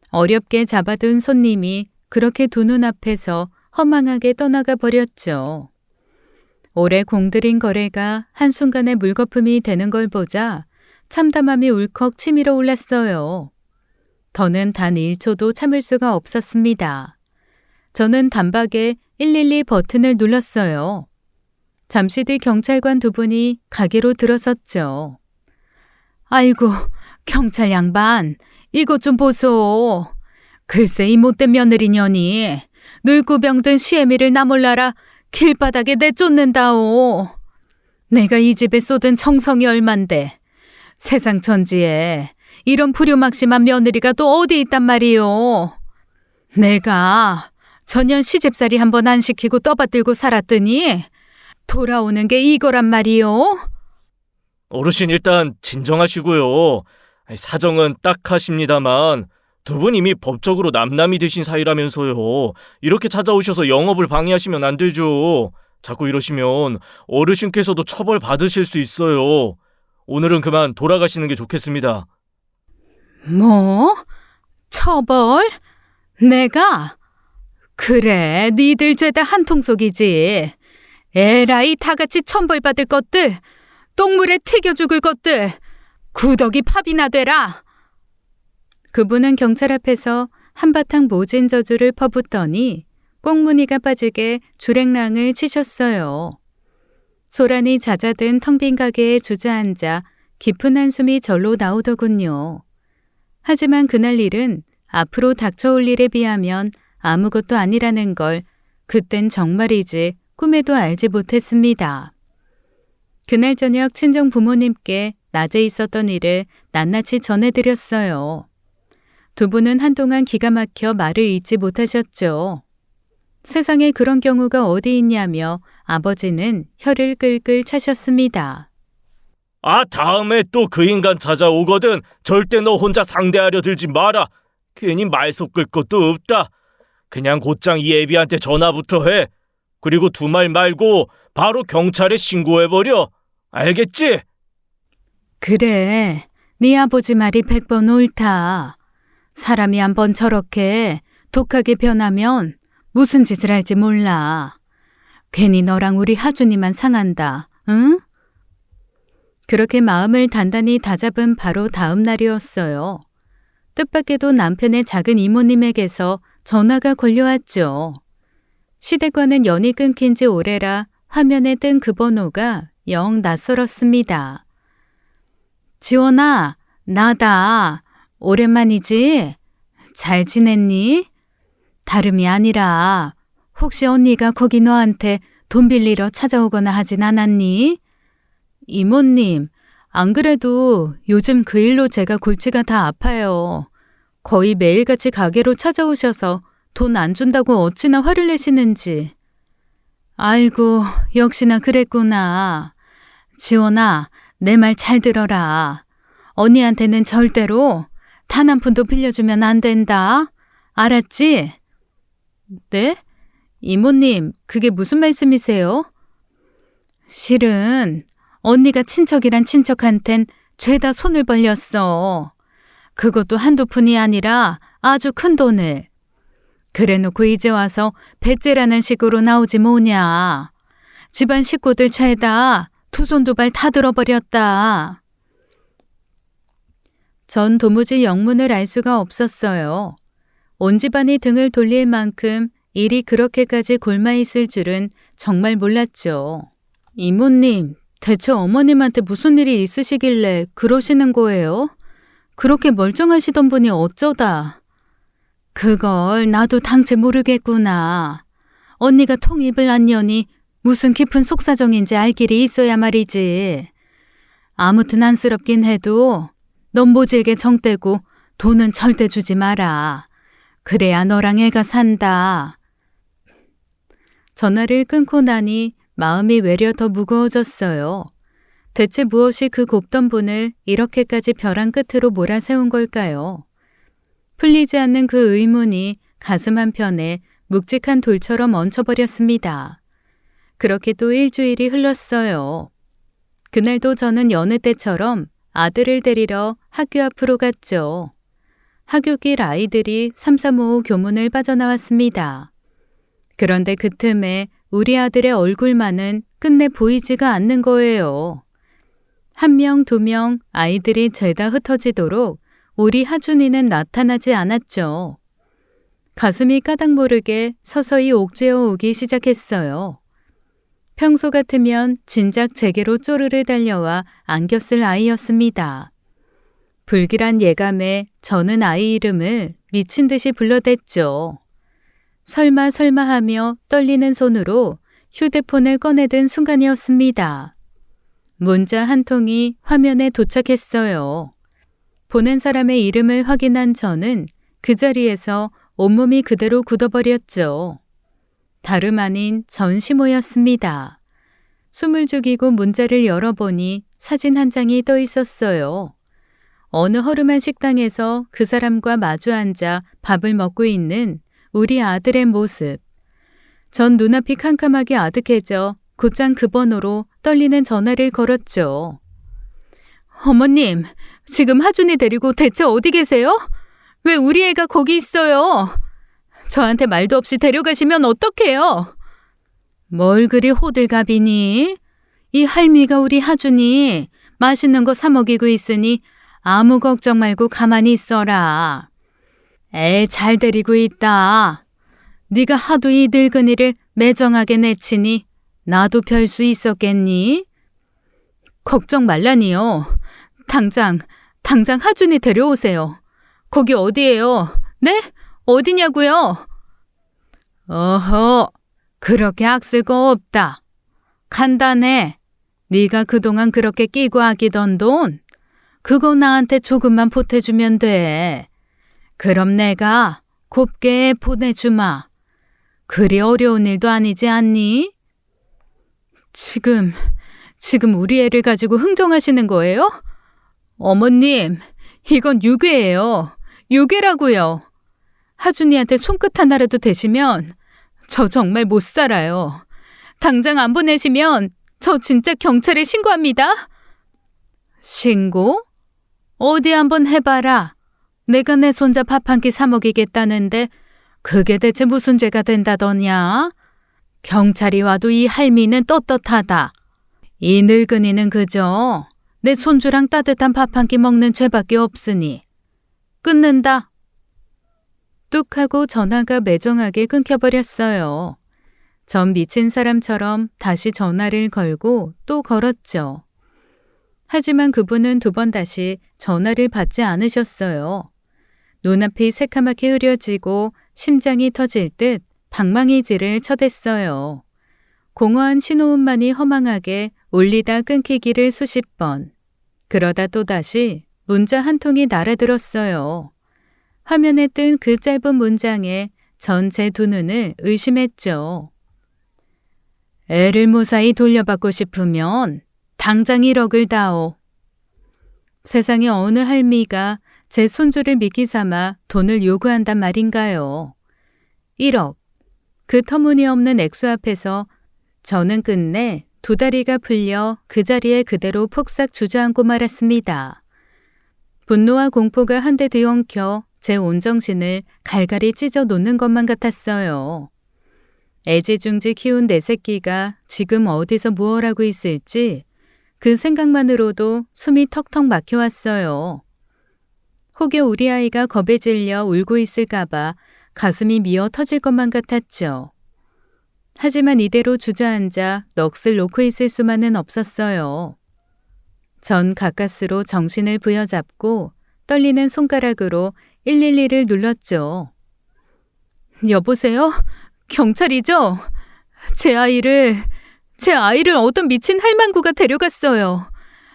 Speaker 1: 어렵게 잡아둔 손님이 그렇게 두 눈앞에서 허망하게 떠나가 버렸죠. 오래 공들인 거래가 한순간에 물거품이 되는 걸 보자 참담함이 울컥 치밀어 올랐어요. 더는 단 1초도 참을 수가 없었습니다. 저는 단박에 112 버튼을 눌렀어요. 잠시 뒤 경찰관 두 분이 가게로 들어섰죠. 아이고, 경찰 양반, 이것 좀 보소. 글쎄 이 못된 며느리년이 늙고 병든 시애미를 나 몰라라 길바닥에 내쫓는다오. 내가 이 집에 쏟은 정성이 얼만데 세상 천지에 이런 불효막심한 며느리가 또 어디 있단 말이오. 내가 전년 시집살이 한번 안 시키고 떠받들고 살았더니 돌아오는 게 이거란 말이오.
Speaker 2: 어르신 일단 진정하시고요. 사정은 딱하십니다만 두 분 이미 법적으로 남남이 되신 사이라면서요. 이렇게 찾아오셔서 영업을 방해하시면 안 되죠. 자꾸 이러시면 어르신께서도 처벌 받으실 수 있어요. 오늘은 그만 돌아가시는 게 좋겠습니다.
Speaker 1: 뭐? 처벌? 내가? 그래, 니들 죄다 한통속이지. 에라이 다같이 천벌받을 것들, 똥물에 튀겨 죽을 것들, 구더기 팝이나 되라. 그분은 경찰 앞에서 한바탕 모진 저주를 퍼붓더니 꽁무니가 빠지게 주랭랑을 치셨어요. 소란이 잦아든 텅 빈 가게에 주저앉아 깊은 한숨이 절로 나오더군요. 하지만 그날 일은 앞으로 닥쳐올 일에 비하면 아무것도 아니라는 걸 그땐 정말이지 꿈에도 알지 못했습니다. 그날 저녁 친정 부모님께 낮에 있었던 일을 낱낱이 전해드렸어요. 두 분은 한동안 기가 막혀 말을 잇지 못하셨죠. 세상에 그런 경우가 어디 있냐며 아버지는 혀를 끌끌 차셨습니다.
Speaker 2: 다음에 또 그 인간 찾아오거든 절대 너 혼자 상대하려 들지 마라. 괜히 말 섞을 것도 없다. 그냥 곧장 이 애비한테 전화부터 해. 그리고 두 말 말고 바로 경찰에 신고해버려. 알겠지?
Speaker 1: 그래, 네 아버지 말이 100번 옳다. 사람이 한번 저렇게 독하게 변하면 무슨 짓을 할지 몰라. 괜히 너랑 우리 하준이만 상한다, 응? 그렇게 마음을 단단히 다잡은 바로 다음 날이었어요. 뜻밖에도 남편의 작은 이모님에게서 전화가 걸려왔죠. 시댁과는 연이 끊긴 지 오래라 화면에 뜬 그 번호가 영 낯설었습니다. 지원아, 나다. 오랜만이지? 잘 지냈니? 다름이 아니라 혹시 언니가 거기 너한테 돈 빌리러 찾아오거나 하진 않았니? 이모님, 안 그래도 요즘 그 일로 제가 골치가 다 아파요. 거의 매일같이 가게로 찾아오셔서 돈 안 준다고 어찌나 화를 내시는지. 아이고, 역시나 그랬구나. 지원아, 내 말 잘 들어라. 언니한테는 절대로 단 한 푼도 빌려주면 안 된다. 알았지? 네? 이모님, 그게 무슨 말씀이세요? 실은 언니가 친척이란 친척한텐 죄다 손을 벌렸어. 그것도 한두 푼이 아니라 아주 큰 돈을. 그래놓고 이제 와서 배째라는 식으로 나오지 뭐냐. 집안 식구들 죄다 두 손 두 발 다 들어버렸다. 전 도무지 영문을 알 수가 없었어요. 온 집안이 등을 돌릴 만큼 일이 그렇게까지 골마 있을 줄은 정말 몰랐죠. 이모님, 대체 어머님한테 무슨 일이 있으시길래 그러시는 거예요? 그렇게 멀쩡하시던 분이 어쩌다. 그걸 나도 당최 모르겠구나. 언니가 통입을 안 여니 무슨 깊은 속사정인지 알 길이 있어야 말이지. 아무튼 안쓰럽긴 해도 넌 모질게 정떼고 돈은 절대 주지 마라. 그래야 너랑 애가 산다. 전화를 끊고 나니 마음이 외려 더 무거워졌어요. 대체 무엇이 그 곱던 분을 이렇게까지 벼랑 끝으로 몰아세운 걸까요? 풀리지 않는 그 의문이 가슴 한편에 묵직한 돌처럼 얹혀버렸습니다. 그렇게 또 일주일이 흘렀어요. 그날도 저는 여느 때처럼 아들을 데리러 학교 앞으로 갔죠. 하교길 아이들이 335 교문을 빠져나왔습니다. 그런데 그 틈에 우리 아들의 얼굴만은 끝내 보이지가 않는 거예요. 1명, 2명 아이들이 죄다 흩어지도록 우리 하준이는 나타나지 않았죠. 가슴이 까닭 모르게 서서히 옥죄어 오기 시작했어요. 평소 같으면 진작 제게로 쪼르르 달려와 안겼을 아이였습니다. 불길한 예감에 저는 아이 이름을 미친 듯이 불러댔죠. 설마 하며 떨리는 손으로 휴대폰을 꺼내든 순간이었습니다. 문자 한 통이 화면에 도착했어요. 보낸 사람의 이름을 확인한 저는 그 자리에서 온몸이 그대로 굳어버렸죠. 다름 아닌 전시모였습니다. 숨을 죽이고 문자를 열어보니 사진 한 장이 떠 있었어요. 어느 허름한 식당에서 그 사람과 마주 앉아 밥을 먹고 있는 우리 아들의 모습. 전 눈앞이 캄캄하게 아득해져 곧장 그 번호로 떨리는 전화를 걸었죠. 어머님, 지금 하준이 데리고 대체 어디 계세요? 왜 우리 애가 거기 있어요? 저한테 말도 없이 데려가시면 어떡해요? 뭘 그리 호들갑이니? 이 할미가 우리 하준이 맛있는 거 사 먹이고 있으니 아무 걱정 말고 가만히 있어라. 애 잘 데리고 있다. 네가 하도 이 늙은이를 매정하게 내치니 나도 별 수 있었겠니? 걱정 말라니요. 당장 하준이 데려오세요. 거기 어디예요? 네? 어디냐고요? 어허, 그렇게 악쓸 거 없다. 간단해. 네가 그동안 그렇게 끼고 아끼던 돈, 그거 나한테 조금만 보태주면 돼. 그럼 내가 곱게 보내주마. 그리 어려운 일도 아니지 않니? 지금 우리 애를 가지고 흥정하시는 거예요? 어머님, 이건 유괴예요. 유괴라고요. 하준이한테 손끝 하나라도 대시면 저 정말 못 살아요. 당장 안 보내시면 저 진짜 경찰에 신고합니다. 신고? 어디 한번 해봐라. 내가 내 손자 밥 한 끼 사 먹이겠다는데 그게 대체 무슨 죄가 된다더냐? 경찰이 와도 이 할미는 떳떳하다. 이 늙은이는 그저 내 손주랑 따뜻한 밥 한 끼 먹는 죄밖에 없으니 끊는다. 뚝 하고 전화가 매정하게 끊겨버렸어요. 전 미친 사람처럼 다시 전화를 걸고 또 걸었죠. 하지만 그분은 2번 다시 전화를 받지 않으셨어요. 눈앞이 새카맣게 흐려지고 심장이 터질 듯 방망이질을 쳐댔어요. 공허한 신호음만이 허망하게 울리다 끊기기를 수십 번. 그러다 또다시 문자 한 통이 날아들었어요. 화면에 뜬 그 짧은 문장에 전 제 2눈을 의심했죠. 애를 무사히 돌려받고 싶으면 당장 1억을 다오. 세상에 어느 할미가 제 손주를 미끼 삼아 돈을 요구한단 말인가요? 1억. 그 터무니없는 액수 앞에서 저는 끝내 2다리가 풀려 그 자리에 그대로 폭삭 주저앉고 말았습니다. 분노와 공포가 한데 뒤엉켜 제 온정신을 갈갈이 찢어 놓는 것만 같았어요. 애지중지 키운 내 새끼가 지금 어디서 무얼 하고 있을지 그 생각만으로도 숨이 턱턱 막혀왔어요. 혹여 우리 아이가 겁에 질려 울고 있을까봐 가슴이 미어 터질 것만 같았죠. 하지만 이대로 주저앉아 넋을 놓고 있을 수만은 없었어요. 전 가까스로 정신을 부여잡고 떨리는 손가락으로 112를 눌렀죠. 여보세요? 경찰이죠? 제 아이를 어떤 미친 할망구가 데려갔어요.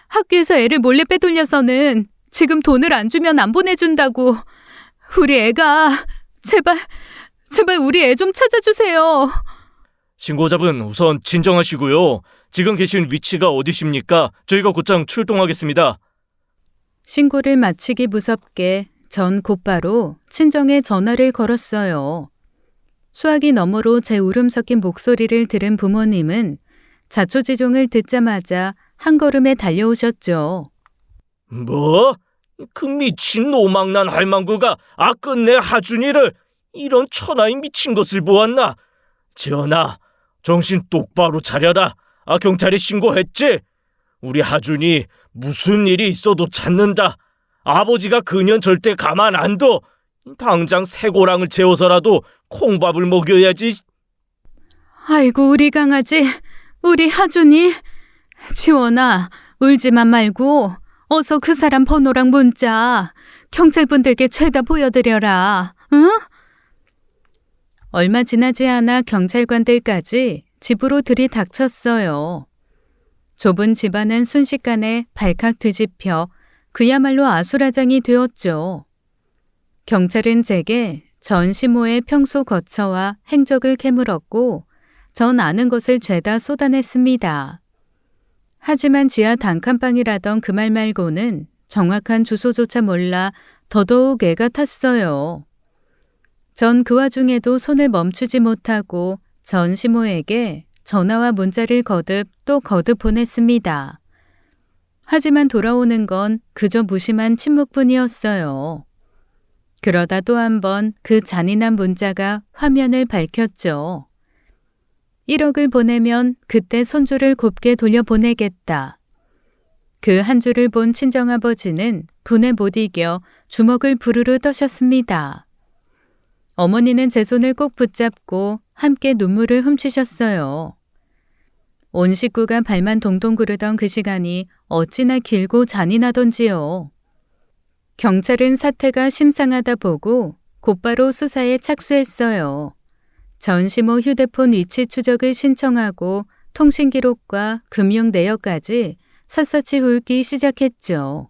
Speaker 1: 학교에서 애를 몰래 빼돌려서는 지금 돈을 안 주면 안 보내준다고. 우리 애가 제발 우리 애 좀 찾아주세요.
Speaker 2: 신고자분 우선 진정하시고요. 지금 계신 위치가 어디십니까? 저희가 곧장 출동하겠습니다.
Speaker 1: 신고를 마치기 무섭게 전 곧바로 친정에 전화를 걸었어요. 수화기 너머로 제 울음 섞인 목소리를 들은 부모님은 자초지종을 듣자마자 한 걸음에 달려오셨죠.
Speaker 2: 뭐? 그 미친 노망난 할망구가 끝내 하준이를 이런 천하의 미친 것을 보았나? 지연아, 정신 똑바로 차려라. 경찰에 신고했지? 우리 하준이 무슨 일이 있어도 찾는다. 아버지가 그년 절대 가만 안 둬. 당장 새고랑을 재워서라도 콩밥을 먹여야지.
Speaker 1: 아이고, 우리 강아지, 우리 하준이. 지원아, 울지만 말고 어서 그 사람 번호랑 문자 경찰분들께 죄다 보여드려라. 응? 얼마 지나지 않아 경찰관들까지 집으로 들이닥쳤어요. 좁은 집안은 순식간에 발칵 뒤집혀 그야말로 아수라장이 되었죠. 경찰은 제게 전 시모의 평소 거처와 행적을 캐물었고 전 아는 것을 죄다 쏟아냈습니다. 하지만 지하 단칸방이라던 그 말 말고는 정확한 주소조차 몰라 더더욱 애가 탔어요. 전 그 와중에도 손을 멈추지 못하고 전 시모에게 전화와 문자를 거듭 또 거듭 보냈습니다. 하지만 돌아오는 건 그저 무심한 침묵뿐이었어요. 그러다 또 한 번 그 잔인한 문자가 화면을 밝혔죠. 1억을 보내면 그때 손주를 곱게 돌려보내겠다. 그 한 줄을 본 친정아버지는 분에 못 이겨 주먹을 부르르 떠셨습니다. 어머니는 제 손을 꼭 붙잡고 함께 눈물을 훔치셨어요. 온 식구가 발만 동동 구르던 그 시간이 어찌나 길고 잔인하던지요. 경찰은 사태가 심상하다 보고 곧바로 수사에 착수했어요. 전 시모 휴대폰 위치 추적을 신청하고 통신 기록과 금융 내역까지 샅샅이 훑기 시작했죠.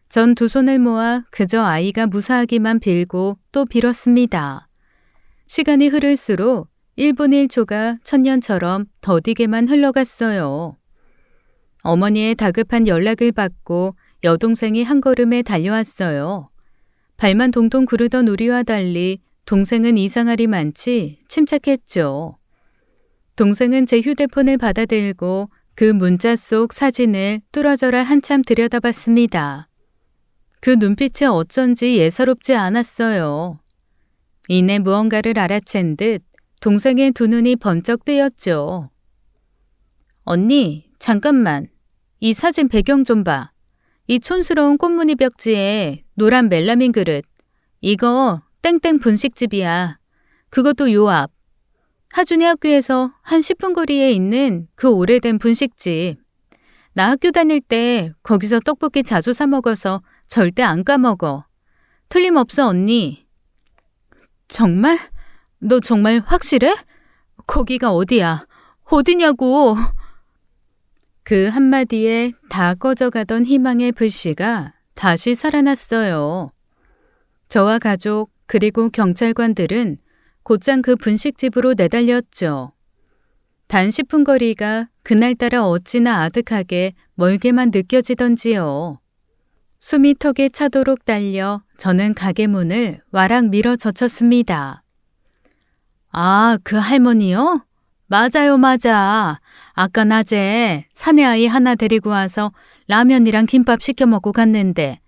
Speaker 1: 전 두 손을 모아 그저 아이가 무사하기만 빌고 또 빌었습니다. 시간이 흐를수록 1분 1초가 천년처럼 더디게만 흘러갔어요. 어머니의 다급한 연락을 받고 여동생이 한 걸음에 달려왔어요. 발만 동동 구르던 우리와 달리 동생은 이상하리 많지 침착했죠. 동생은 제 휴대폰을 받아들고 그 문자 속 사진을 뚫어져라 한참 들여다봤습니다. 그 눈빛이 어쩐지 예사롭지 않았어요. 이내 무언가를 알아챈 듯 동생의 두 눈이 번쩍 뜨였죠. 언니, 잠깐만. 이 사진 배경 좀 봐. 이 촌스러운 꽃무늬 벽지에 노란 멜라민 그릇. 이거 땡땡 분식집이야. 그것도 요 앞. 하준이 학교에서 한 10분 거리에 있는 그 오래된 분식집. 나 학교 다닐 때 거기서 떡볶이 자주 사 먹어서 절대 안 까먹어. 틀림없어, 언니. 정말? 너 정말 확실해? 거기가 어디야? 어디냐고. 그 한마디에 다 꺼져가던 희망의 불씨가 다시 살아났어요. 저와 가족 그리고 경찰관들은 곧장 그 분식집으로 내달렸죠. 단 10분 거리가 그날따라 어찌나 아득하게 멀게만 느껴지던지요. 숨이 턱에 차도록 달려 저는 가게 문을 와락 밀어 젖혔습니다. 아, 그 할머니요? 맞아요, 맞아. 아까 낮에 사내 아이 하나 데리고 와서 라면이랑 김밥 시켜 먹고 갔는데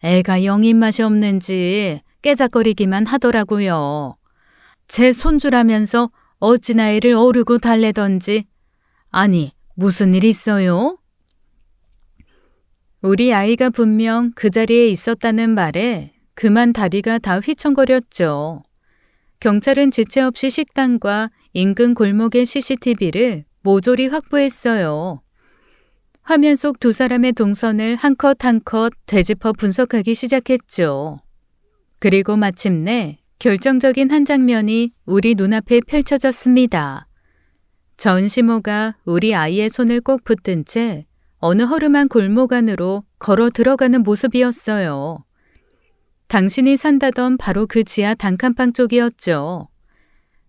Speaker 1: 애가 영 입맛이 없는지 깨작거리기만 하더라고요. 제 손주라면서 어찌나 애를 어르고 달래던지. 아니, 무슨 일 있어요? 우리 아이가 분명 그 자리에 있었다는 말에 그만 다리가 다 휘청거렸죠. 경찰은 지체 없이 식당과 인근 골목의 CCTV를 모조리 확보했어요. 화면 속 두 사람의 동선을 한 컷 한 컷 되짚어 분석하기 시작했죠. 그리고 마침내 결정적인 한 장면이 우리 눈앞에 펼쳐졌습니다. 전 시모가 우리 아이의 손을 꼭 붙든 채 어느 허름한 골목 안으로 걸어 들어가는 모습이었어요. 당신이 산다던 바로 그 지하 단칸방 쪽이었죠.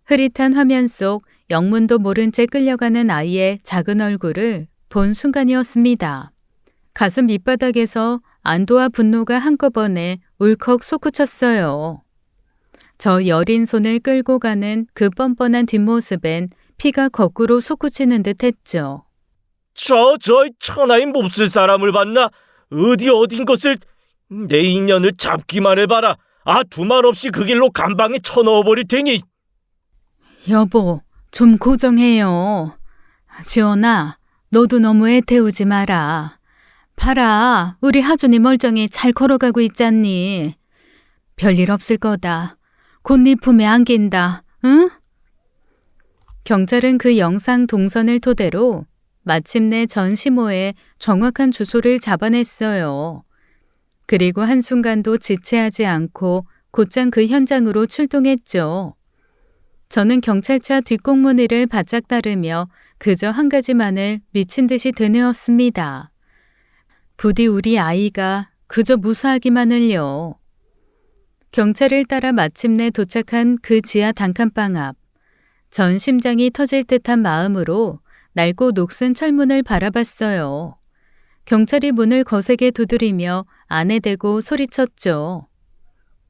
Speaker 1: 흐릿한 화면 속 영문도 모른 채 끌려가는 아이의 작은 얼굴을 본 순간이었습니다. 가슴 밑바닥에서 안도와 분노가 한꺼번에 울컥 솟구쳤어요. 저 여린 손을 끌고 가는 그 뻔뻔한 뒷모습엔 피가 거꾸로 솟구치는 듯 했죠.
Speaker 2: 저 천하의 몹쓸 사람을 봤나? 어딘 것을 내 인연을 잡기만 해봐라. 두말 없이 그 길로 감방에 쳐넣어버릴 테니.
Speaker 1: 여보, 좀 고정해요. 지원아, 너도 너무 애태우지 마라. 봐라, 우리 하준이 멀쩡히 잘 걸어가고 있잖니. 별일 없을 거다. 곧 네 품에 안긴다, 응? 경찰은 그 영상 동선을 토대로 마침내 전 시모의 정확한 주소를 잡아냈어요. 그리고 한순간도 지체하지 않고 곧장 그 현장으로 출동했죠. 저는 경찰차 뒷공무니를 바짝 따르며 그저 한 가지만을 미친 듯이 되뇌었습니다. 부디 우리 아이가 그저 무사하기만을요. 경찰을 따라 마침내 도착한 그 지하 단칸방 앞. 전 심장이 터질 듯한 마음으로 낡고 녹슨 철문을 바라봤어요. 경찰이 문을 거세게 두드리며 안에 대고 소리쳤죠.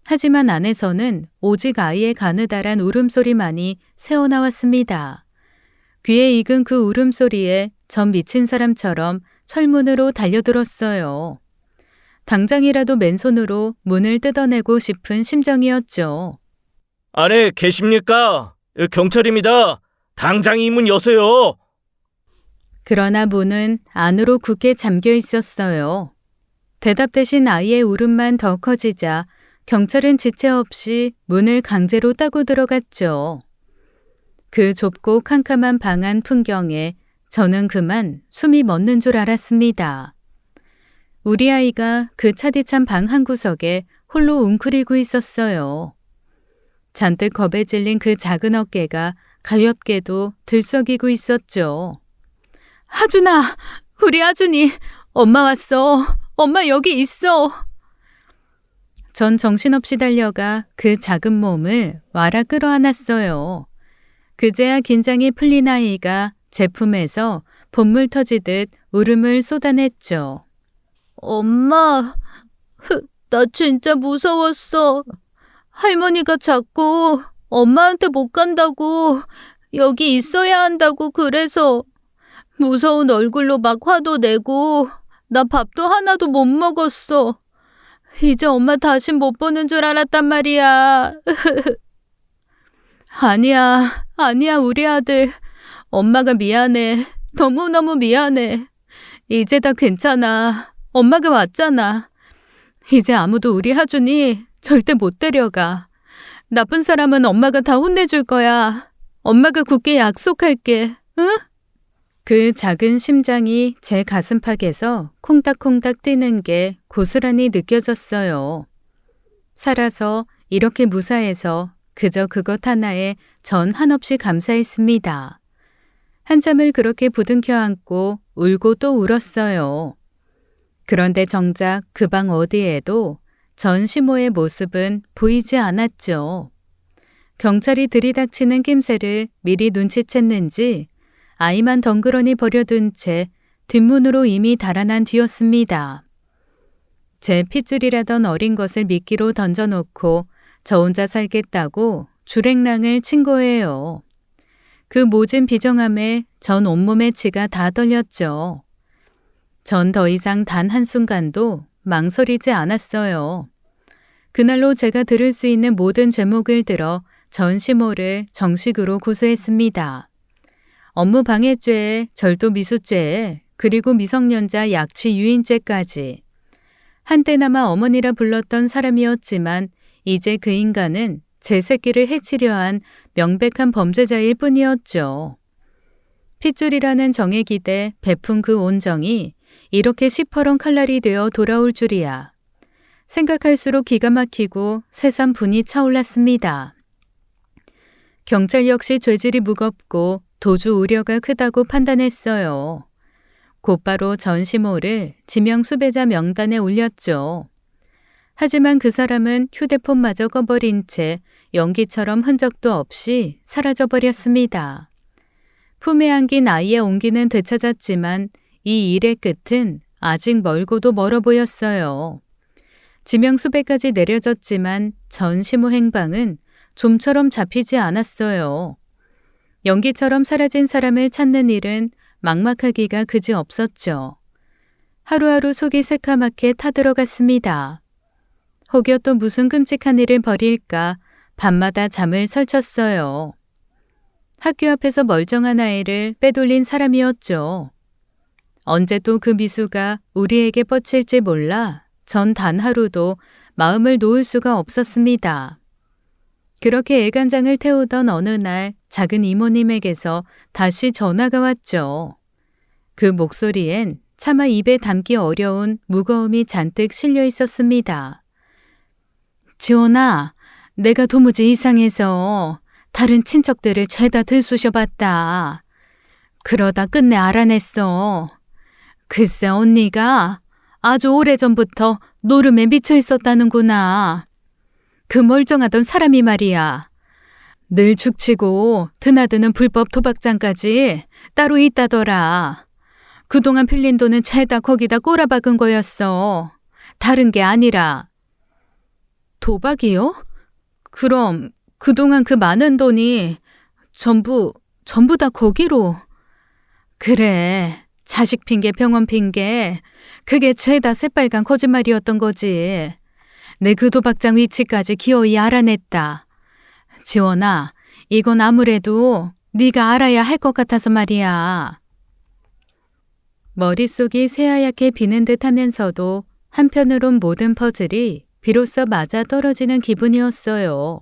Speaker 1: 하지만 안에서는 오직 아이의 가느다란 울음소리만이 새어나왔습니다. 귀에 익은 그 울음소리에 전 미친 사람처럼 철문으로 달려들었어요. 당장이라도 맨손으로 문을 뜯어내고 싶은 심정이었죠.
Speaker 2: 안에 계십니까? 경찰입니다. 당장 이 문 여세요.
Speaker 1: 그러나 문은 안으로 굳게 잠겨 있었어요. 대답 대신 아이의 울음만 더 커지자 경찰은 지체 없이 문을 강제로 따고 들어갔죠. 그 좁고 캄캄한 방 안 풍경에 저는 그만 숨이 멎는 줄 알았습니다. 우리 아이가 그 차디찬 방 한 구석에 홀로 웅크리고 있었어요. 잔뜩 겁에 질린 그 작은 어깨가 가엾게도 들썩이고 있었죠. 하준아, 우리 하준이, 엄마 왔어. 엄마 여기 있어. 전 정신없이 달려가 그 작은 몸을 와라 끌어안았어요. 그제야 긴장이 풀린 아이가 제 품에서 봇물 터지듯 울음을 쏟아냈죠. 엄마, 나 진짜 무서웠어. 할머니가 자꾸 엄마한테 못 간다고, 여기 있어야 한다고 그래서 무서운 얼굴로 막 화도 내고 나 밥도 하나도 못 먹었어. 이제 엄마 다신 못 보는 줄 알았단 말이야. 아니야, 우리 아들. 엄마가 미안해. 너무너무 미안해. 이제 다 괜찮아. 엄마가 왔잖아. 이제 아무도 우리 하준이 절대 못 데려가. 나쁜 사람은 엄마가 다 혼내줄 거야. 엄마가 굳게 약속할게. 응? 그 작은 심장이 제 가슴팍에서 콩닥콩닥 뛰는 게 고스란히 느껴졌어요. 살아서 이렇게 무사해서 그저 그것 하나에 전 한없이 감사했습니다. 한참을 그렇게 부둥켜 안고 울고 또 울었어요. 그런데 정작 그 방 어디에도 전 시모의 모습은 보이지 않았죠. 경찰이 들이닥치는 낌새를 미리 눈치챘는지 아이만 덩그러니 버려둔 채 뒷문으로 이미 달아난 뒤였습니다. 제 핏줄이라던 어린 것을 미끼로 던져놓고 저 혼자 살겠다고 주랭랑을 친 거예요. 그 모진 비정함에 전 온몸의 치가 다 떨렸죠. 전 더 이상 단 한순간도 망설이지 않았어요. 그날로 제가 들을 수 있는 모든 죄목을 들어 전 시모를 정식으로 고소했습니다. 업무방해죄, 절도미수죄, 그리고 미성년자 약취 유인죄까지. 한때나마 어머니라 불렀던 사람이었지만 이제 그 인간은 제 새끼를 해치려 한 명백한 범죄자일 뿐이었죠. 핏줄이라는 정에 기대 베푼 그 온정이 이렇게 시퍼런 칼날이 되어 돌아올 줄이야. 생각할수록 기가 막히고 새삼 분이 차올랐습니다. 경찰 역시 죄질이 무겁고 도주 우려가 크다고 판단했어요. 곧바로 전 시모를 지명 수배자 명단에 올렸죠. 하지만 그 사람은 휴대폰마저 꺼버린 채 연기처럼 흔적도 없이 사라져버렸습니다. 품에 안긴 아이의 온기는 되찾았지만 이 일의 끝은 아직 멀고도 멀어 보였어요. 지명 수배까지 내려졌지만 전 시모 행방은 좀처럼 잡히지 않았어요. 연기처럼 사라진 사람을 찾는 일은 막막하기가 그지 없었죠. 하루하루 속이 새카맣게 타들어갔습니다. 혹여 또 무슨 끔찍한 일을 벌일까 밤마다 잠을 설쳤어요. 학교 앞에서 멀쩡한 아이를 빼돌린 사람이었죠. 언제 또 그 미수가 우리에게 뻗칠지 몰라 전 단 하루도 마음을 놓을 수가 없었습니다. 그렇게 애간장을 태우던 어느 날 작은 이모님에게서 다시 전화가 왔죠. 그 목소리엔 차마 입에 담기 어려운 무거움이 잔뜩 실려 있었습니다. 지원아, 내가 도무지 이상해서 다른 친척들을 죄다 들쑤셔봤다. 그러다 끝내 알아냈어. 글쎄 언니가 아주 오래전부터 노름에 미쳐 있었다는구나. 그 멀쩡하던 사람이 말이야. 늘 죽치고 드나드는 불법 도박장까지 따로 있다더라. 그동안 빌린 돈은 죄다 거기다 꼬라박은 거였어. 다른 게 아니라. 도박이요? 그럼 그동안 그 많은 돈이 전부 다 거기로. 그래, 자식 핑계 병원 핑계 그게 죄다 새빨간 거짓말이었던 거지. 내 그 도박장 위치까지 기어이 알아냈다. 지원아, 이건 아무래도 네가 알아야 할 것 같아서 말이야. 머릿속이 새하얗게 비는 듯 하면서도 한편으론 모든 퍼즐이 비로소 맞아 떨어지는 기분이었어요.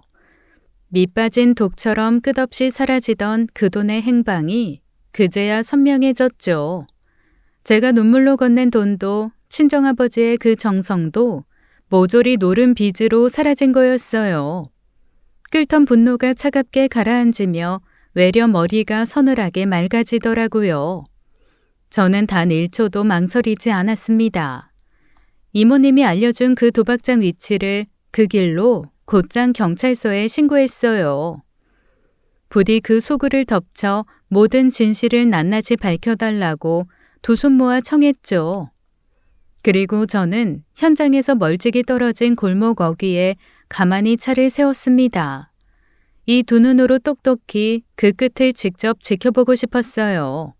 Speaker 1: 밑빠진 독처럼 끝없이 사라지던 그 돈의 행방이 그제야 선명해졌죠. 제가 눈물로 건넨 돈도 친정아버지의 그 정성도 모조리 노른 빚으로 사라진 거였어요. 끓던 분노가 차갑게 가라앉으며 외려 머리가 서늘하게 맑아지더라고요. 저는 단 1초도 망설이지 않았습니다. 이모님이 알려준 그 도박장 위치를 그 길로 곧장 경찰서에 신고했어요. 부디 그 소굴을 덮쳐 모든 진실을 낱낱이 밝혀달라고 두 손 모아 청했죠. 그리고 저는 현장에서 멀찍이 떨어진 골목 어귀에 가만히 차를 세웠습니다. 이 두 눈으로 똑똑히 그 끝을 직접 지켜보고 싶었어요.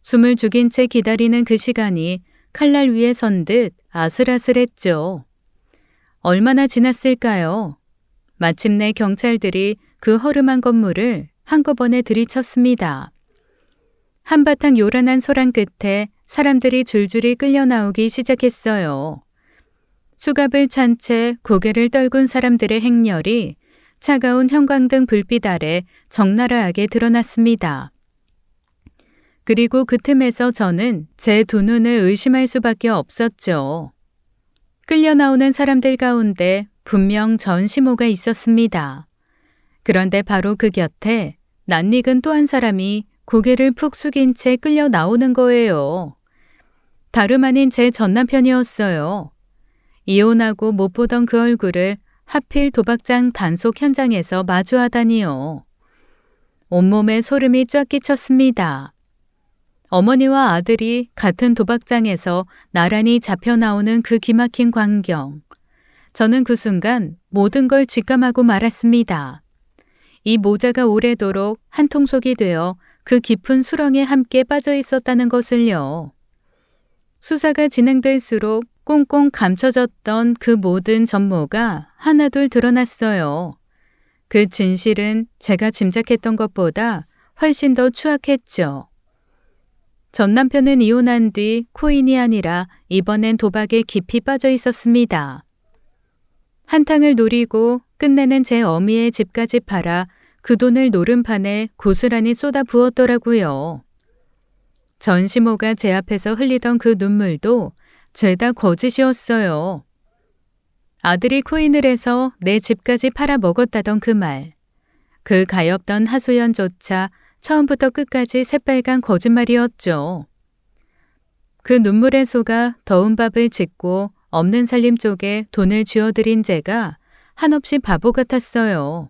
Speaker 1: 숨을 죽인 채 기다리는 그 시간이 칼날 위에 선 듯 아슬아슬했죠. 얼마나 지났을까요? 마침내 경찰들이 그 허름한 건물을 한꺼번에 들이쳤습니다. 한바탕 요란한 소란 끝에 사람들이 줄줄이 끌려 나오기 시작했어요. 수갑을 찬 채 고개를 떨군 사람들의 행렬이 차가운 형광등 불빛 아래 적나라하게 드러났습니다. 그리고 그 틈에서 저는 제 두 눈을 의심할 수밖에 없었죠. 끌려 나오는 사람들 가운데 분명 전시모가 있었습니다. 그런데 바로 그 곁에 낯익은 또 한 사람이 고개를 푹 숙인 채 끌려 나오는 거예요. 다름 아닌 제 전남편이었어요. 이혼하고 못 보던 그 얼굴을 하필 도박장 단속 현장에서 마주하다니요. 온몸에 소름이 쫙 끼쳤습니다. 어머니와 아들이 같은 도박장에서 나란히 잡혀 나오는 그 기막힌 광경. 저는 그 순간 모든 걸 직감하고 말았습니다. 이 모자가 오래도록 한 통속이 되어 그 깊은 수렁에 함께 빠져 있었다는 것을요. 수사가 진행될수록 꽁꽁 감춰졌던 그 모든 전모가 하나둘 드러났어요. 그 진실은 제가 짐작했던 것보다 훨씬 더 추악했죠. 전 남편은 이혼한 뒤 코인이 아니라 이번엔 도박에 깊이 빠져 있었습니다. 한탕을 노리고 끝내는 제 어미의 집까지 팔아 그 돈을 노름판에 고스란히 쏟아 부었더라고요. 전시모가 제 앞에서 흘리던 그 눈물도 죄다 거짓이었어요. 아들이 코인을 해서 내 집까지 팔아 먹었다던 그 말. 그 가엾던 하소연조차 처음부터 끝까지 새빨간 거짓말이었죠. 그 눈물에 속아 더운 밥을 짓고 없는 살림 쪽에 돈을 쥐어들인 제가 한없이 바보 같았어요.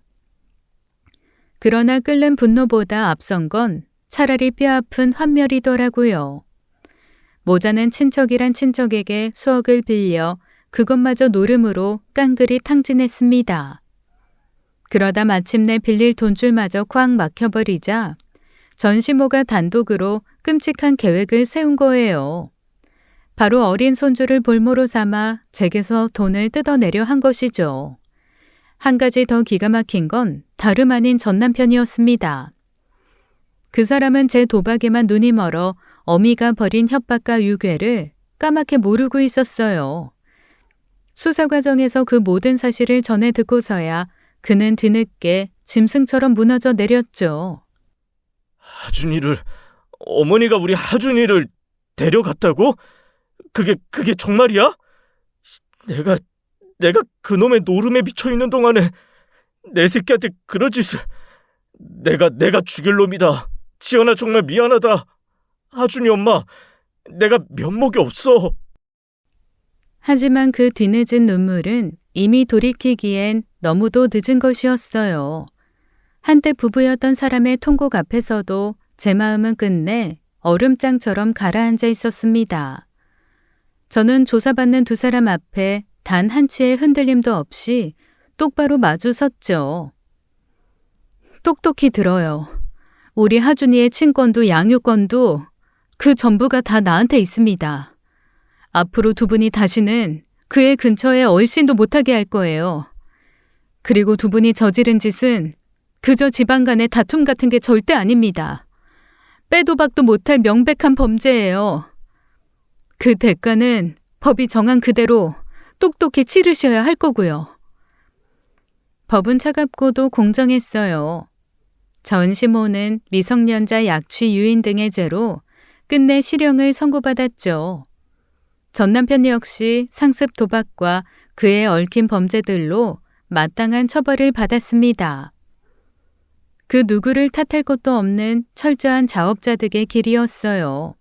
Speaker 1: 그러나 끓는 분노보다 앞선 건 차라리 뼈아픈 환멸이더라고요. 모자는 친척이란 친척에게 수억을 빌려 그것마저 노름으로 깡그리 탕진했습니다. 그러다 마침내 빌릴 돈줄마저 꽉 막혀버리자 전시모가 단독으로 끔찍한 계획을 세운 거예요. 바로 어린 손주를 볼모로 삼아 제게서 돈을 뜯어내려 한 것이죠. 한 가지 더 기가 막힌 건 다름 아닌 전 남편이었습니다. 그 사람은 제 도박에만 눈이 멀어 어미가 벌인 협박과 유괴를 까맣게 모르고 있었어요. 수사 과정에서 그 모든 사실을 전해 듣고서야 그는 뒤늦게 짐승처럼 무너져 내렸죠.
Speaker 2: 하준이를, 어머니가 우리 하준이를 데려갔다고? 그게 정말이야? 내가 그놈의 노름에 미쳐 있는 동안에 내 새끼한테 그런 짓을. 내가 죽일 놈이다. 지연아, 정말 미안하다. 하준이 엄마, 내가 면목이 없어.
Speaker 1: 하지만 그 뒤늦은 눈물은 이미 돌이키기엔 너무도 늦은 것이었어요. 한때 부부였던 사람의 통곡 앞에서도 제 마음은 끝내 얼음장처럼 가라앉아 있었습니다. 저는 조사받는 두 사람 앞에 단 한치의 흔들림도 없이 똑바로 마주 섰죠. 똑똑히 들어요. 우리 하준이의 친권도 양육권도 그 전부가 다 나한테 있습니다. 앞으로 두 분이 다시는 그의 근처에 얼씬도 못하게 할 거예요. 그리고 두 분이 저지른 짓은 그저 집안 간의 다툼 같은 게 절대 아닙니다. 빼도 박도 못할 명백한 범죄예요. 그 대가는 법이 정한 그대로 똑똑히 치르셔야 할 거고요. 법은 차갑고도 공정했어요. 전시모는 미성년자 약취 유인 등의 죄로 끝내 실형을 선고받았죠. 전 남편 역시 상습 도박과 그에 얽힌 범죄들로 마땅한 처벌을 받았습니다. 그 누구를 탓할 것도 없는 철저한 자업자득의 길이었어요.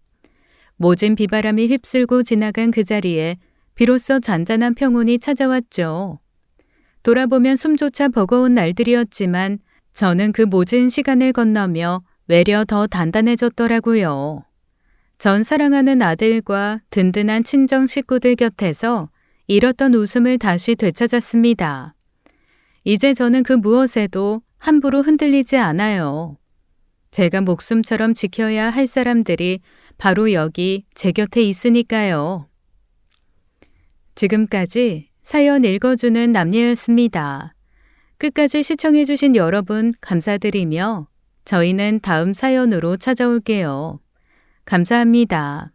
Speaker 1: 모진 비바람이 휩쓸고 지나간 그 자리에 비로소 잔잔한 평온이 찾아왔죠. 돌아보면 숨조차 버거운 날들이었지만 저는 그 모진 시간을 건너며 외려 더 단단해졌더라고요. 전 사랑하는 아들과 든든한 친정 식구들 곁에서 잃었던 웃음을 다시 되찾았습니다. 이제 저는 그 무엇에도 함부로 흔들리지 않아요. 제가 목숨처럼 지켜야 할 사람들이 바로 여기 제 곁에 있으니까요. 지금까지 사연 읽어주는 남녀였습니다. 끝까지 시청해주신 여러분 감사드리며 저희는 다음 사연으로 찾아올게요. 감사합니다.